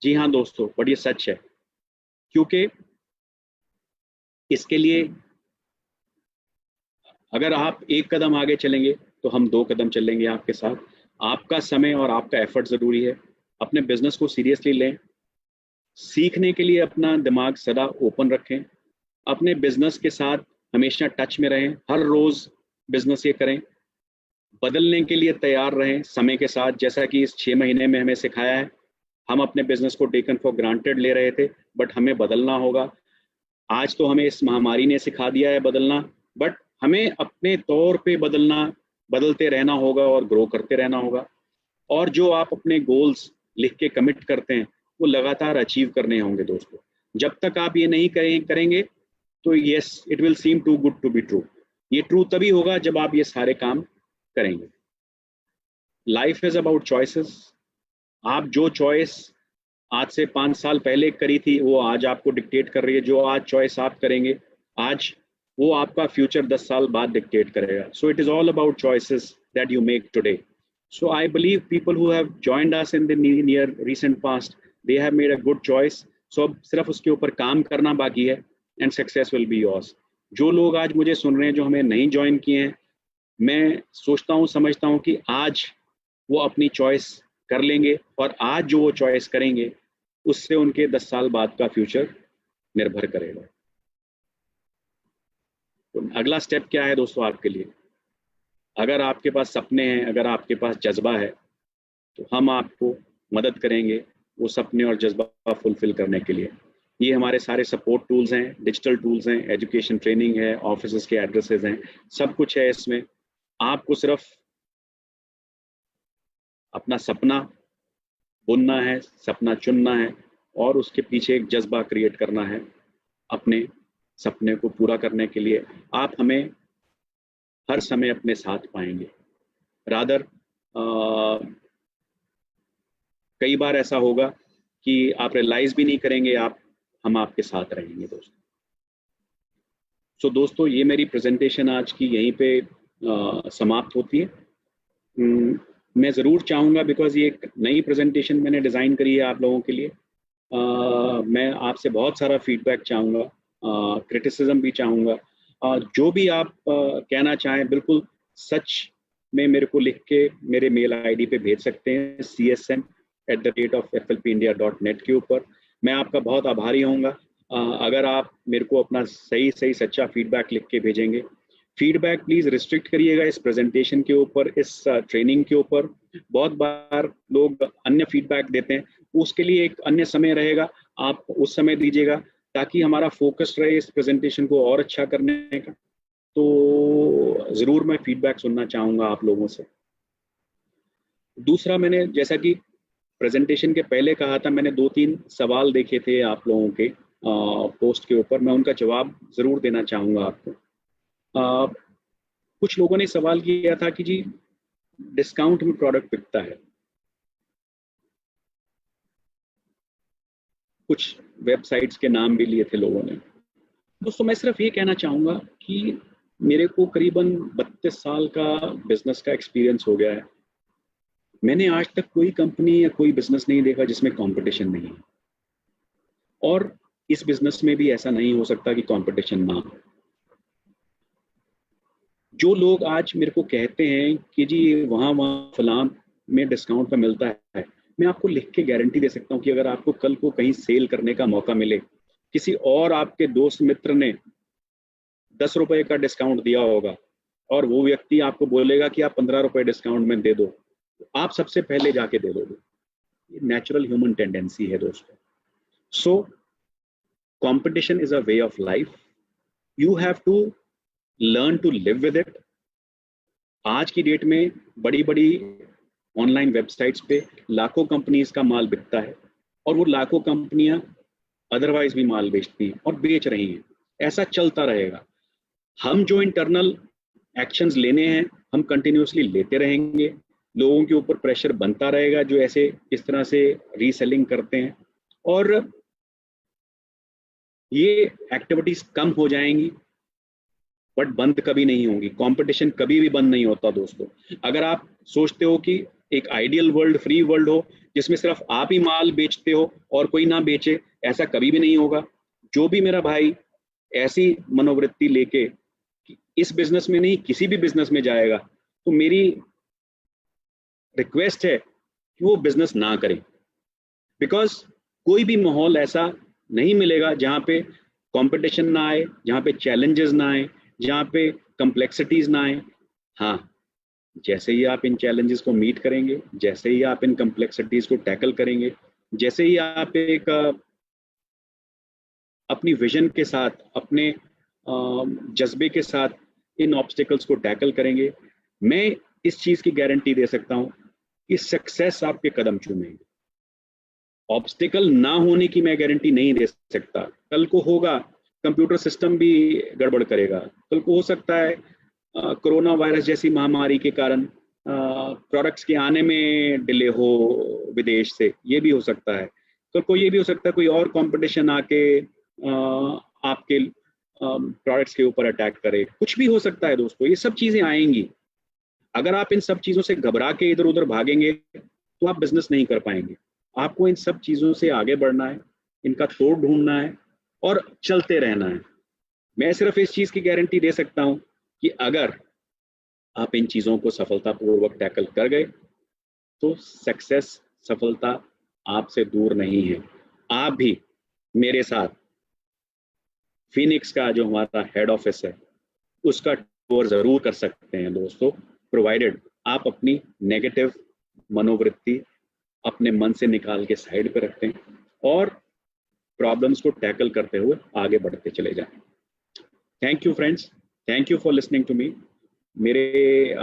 जी हाँ दोस्तों, बट ये सच है, क्योंकि इसके लिए अगर आप एक कदम आगे चलेंगे तो हम 2 कदम चलेंगे आपके साथ। आपका समय और आपका एफर्ट ज़रूरी है। अपने बिजनेस को सीरियसली लें, सीखने के लिए अपना दिमाग सदा ओपन रखें, अपने बिजनेस के साथ हमेशा टच में रहें, हर रोज़ बिजनेस ये करें, बदलने के लिए तैयार रहें समय के साथ। जैसा कि इस 6 महीने में हमें सिखाया है, हम अपने बिजनेस को टेकन फॉर ग्रांटेड ले रहे थे, बट हमें बदलना होगा। आज तो हमें इस महामारी ने सिखा दिया है बदलना, बट हमें अपने तौर पे बदलना, बदलते रहना होगा और ग्रो करते रहना होगा। और जो आप अपने गोल्स लिख के कमिट करते हैं वो लगातार अचीव करने होंगे दोस्तों। जब तक आप ये नहीं करेंगे तो yes, it will seem too good to be true. ये ट्रू तभी होगा जब आप ये सारे काम करेंगे। Life is about choices. आप जो चॉइस आज से 5 साल पहले करी थी वो आज आपको डिक्टेट कर रही है। जो आज चॉइस आप करेंगे आज, वो आपका फ्यूचर 10 साल बाद डिक्टेट करेगा। So it is all about choices that you make today. So I believe people who have joined us in the near recent past, they have made a good choice. So अब सिर्फ उसके ऊपर काम करना बाकी है and success will be yours. जो लोग आज मुझे सुन रहे हैं, जो हमें नहीं ज्वाइन किए हैं, मैं सोचता हूँ, समझता हूँ कि आज वो अपनी चॉइस कर लेंगे और आज जो वो चॉइस करेंगे उससे उनके 10 साल बाद का फ्यूचर निर्भर करेगा। तो अगला स्टेप क्या है दोस्तों आपके लिए? अगर आपके पास सपने हैं, अगर आपके पास जज्बा है, तो हम आपको मदद करेंगे वो सपने और जज्बा फुलफिल करने के लिए। ये हमारे सारे सपोर्ट टूल्स हैं, डिजिटल टूल्स हैं, एजुकेशन ट्रेनिंग है, ऑफिस के एड्रेसेस हैं, सब कुछ है इसमें। आपको सिर्फ अपना सपना बुनना है, सपना चुनना है और उसके पीछे एक जज्बा क्रिएट करना है अपने सपने को पूरा करने के लिए। आप हमें हर समय अपने साथ पाएंगे। रादर कई बार ऐसा होगा कि आप रियलाइज भी नहीं करेंगे, हम आपके साथ रहेंगे दोस्तों। सो दोस्तों, ये मेरी प्रेजेंटेशन आज की यहीं पे समाप्त होती है। मैं ज़रूर चाहूँगा, बिकॉज ये एक नई प्रेजेंटेशन मैंने डिज़ाइन करी है आप लोगों के लिए, मैं आपसे बहुत सारा फीडबैक चाहूँगा, क्रिटिसिज्म भी चाहूँगा। जो भी आप कहना चाहें बिल्कुल सच में मेरे को लिख के मेरे मेल आईडी पे भेज सकते हैं, csn@flpindia.net के ऊपर। मैं आपका बहुत आभारी होऊंगा अगर आप मेरे को अपना सही सच्चा फीडबैक लिख के भेजेंगे। फीडबैक प्लीज़ रिस्ट्रिक्ट करिएगा इस प्रेजेंटेशन के ऊपर, इस ट्रेनिंग के ऊपर। बहुत बार लोग अन्य फीडबैक देते हैं, उसके लिए एक अन्य समय रहेगा, आप उस समय दीजिएगा ताकि हमारा फोकस रहे इस प्रेजेंटेशन को और अच्छा करने का। तो ज़रूर मैं फीडबैक सुनना चाहूँगा आप लोगों से। दूसरा, मैंने जैसा कि प्रेजेंटेशन के पहले कहा था, मैंने 2-3 सवाल देखे थे आप लोगों के पोस्ट के ऊपर, मैं उनका जवाब ज़रूर देना चाहूँगा आपको। कुछ लोगों ने सवाल किया था कि जी डिस्काउंट में प्रोडक्ट बिकता है, कुछ वेबसाइट्स के नाम भी लिए थे लोगों ने। दोस्तों, मैं सिर्फ ये कहना चाहूँगा कि मेरे को करीबन 32 साल का बिजनेस का एक्सपीरियंस हो गया है। मैंने आज तक कोई कंपनी या कोई बिजनेस नहीं देखा जिसमें कंपटीशन नहीं है, और इस बिजनेस में भी ऐसा नहीं हो सकता कि कंपटीशन ना हो। जो लोग आज मेरे को कहते हैं कि जी वहाँ फलां में डिस्काउंट पे मिलता है, मैं आपको लिख के गारंटी दे सकता हूँ कि अगर आपको कल को कहीं सेल करने का मौका मिले, किसी और आपके दोस्त मित्र ने 10 रुपए का डिस्काउंट दिया होगा और वो व्यक्ति आपको बोलेगा कि आप 15 रुपए डिस्काउंट में दे दो, तो आप सबसे पहले जाके दे दोगे। ये नेचुरल ह्यूमन टेंडेंसी है दोस्तों। So competition is a way of life, you have to learn to live with it. आज की डेट में बड़ी बड़ी ऑनलाइन वेबसाइट्स पे लाखों कंपनीज का माल बिकता है और वो लाखों कंपनियां अदरवाइज भी माल बेचती हैं और बेच रही हैं। ऐसा चलता रहेगा। हम जो इंटरनल एक्शंस लेने हैं हम कंटिन्यूसली लेते रहेंगे, लोगों के ऊपर प्रेशर बनता रहेगा जो ऐसे इस तरह से रीसेलिंग करते हैं, और ये एक्टिविटीज कम हो जाएंगी बट बंद कभी नहीं होंगी। कंपटीशन कभी भी बंद नहीं होता दोस्तों। अगर आप सोचते हो कि एक आइडियल वर्ल्ड, फ्री वर्ल्ड हो, जिसमें सिर्फ आप ही माल बेचते हो और कोई ना बेचे, ऐसा कभी भी नहीं होगा। जो भी मेरा भाई ऐसी मनोवृत्ति लेके इस बिजनेस में नहीं किसी भी बिजनेस में जाएगा, तो मेरी रिक्वेस्ट है कि वो बिजनेस ना करें। बिकॉज कोई भी माहौल ऐसा नहीं मिलेगा जहाँ पे कंपटीशन ना आए, जहाँ पे चैलेंजेस ना आए, जहाँ पे कम्प्लेक्सिटीज ना आए। हाँ, जैसे ही आप इन चैलेंजेस को मीट करेंगे, जैसे ही आप इन कम्प्लेक्सिटीज को टैकल करेंगे, जैसे ही आप एक अपनी विजन के साथ, अपने जज्बे के साथ इन ऑब्स्टिकल्स को टैकल करेंगे, मैं इस चीज की गारंटी दे सकता हूं कि सक्सेस आपके कदम चूमेंगे। ऑब्स्टिकल ना होने की मैं गारंटी नहीं दे सकता। कल को होगा, कंप्यूटर सिस्टम भी गड़बड़ करेगा। कल को हो सकता है कोरोना वायरस जैसी महामारी के कारण प्रोडक्ट्स के आने में डिले हो विदेश से, ये भी हो सकता है। कल को ये भी हो सकता है कोई और कंपटीशन आके आपके प्रोडक्ट्स के ऊपर अटैक करे। कुछ भी हो सकता है दोस्तों, ये सब चीजें आएंगी। अगर आप इन सब चीजों से घबरा के इधर उधर भागेंगे तो आप बिजनेस नहीं कर पाएंगे। आपको इन सब चीजों से आगे बढ़ना है, इनका तोड़ ढूंढना है और चलते रहना है। मैं सिर्फ इस चीज की गारंटी दे सकता हूं कि अगर आप इन चीजों को सफलतापूर्वक टैकल कर गए तो सक्सेस, सफलता आपसे दूर नहीं है। आप भी मेरे साथ फिनिक्स का जो हमारा हेड ऑफिस है उसका टूर जरूर कर सकते हैं दोस्तों, प्रोवाइडेड आप अपनी नेगेटिव मनोवृत्ति अपने मन से निकाल के साइड पे रखते हैं और प्रॉब्लम्स को टैकल करते हुए आगे बढ़ते चले जाएं। Thank you friends, thank you for listening to me. मेरे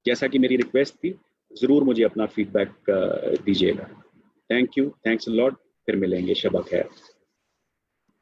जैसा कि मेरी रिक्वेस्ट थी, ज़रूर मुझे अपना फीडबैक दीजिएगा। Thank you, thanks a lot. फिर मिलेंगे, शबा खैर।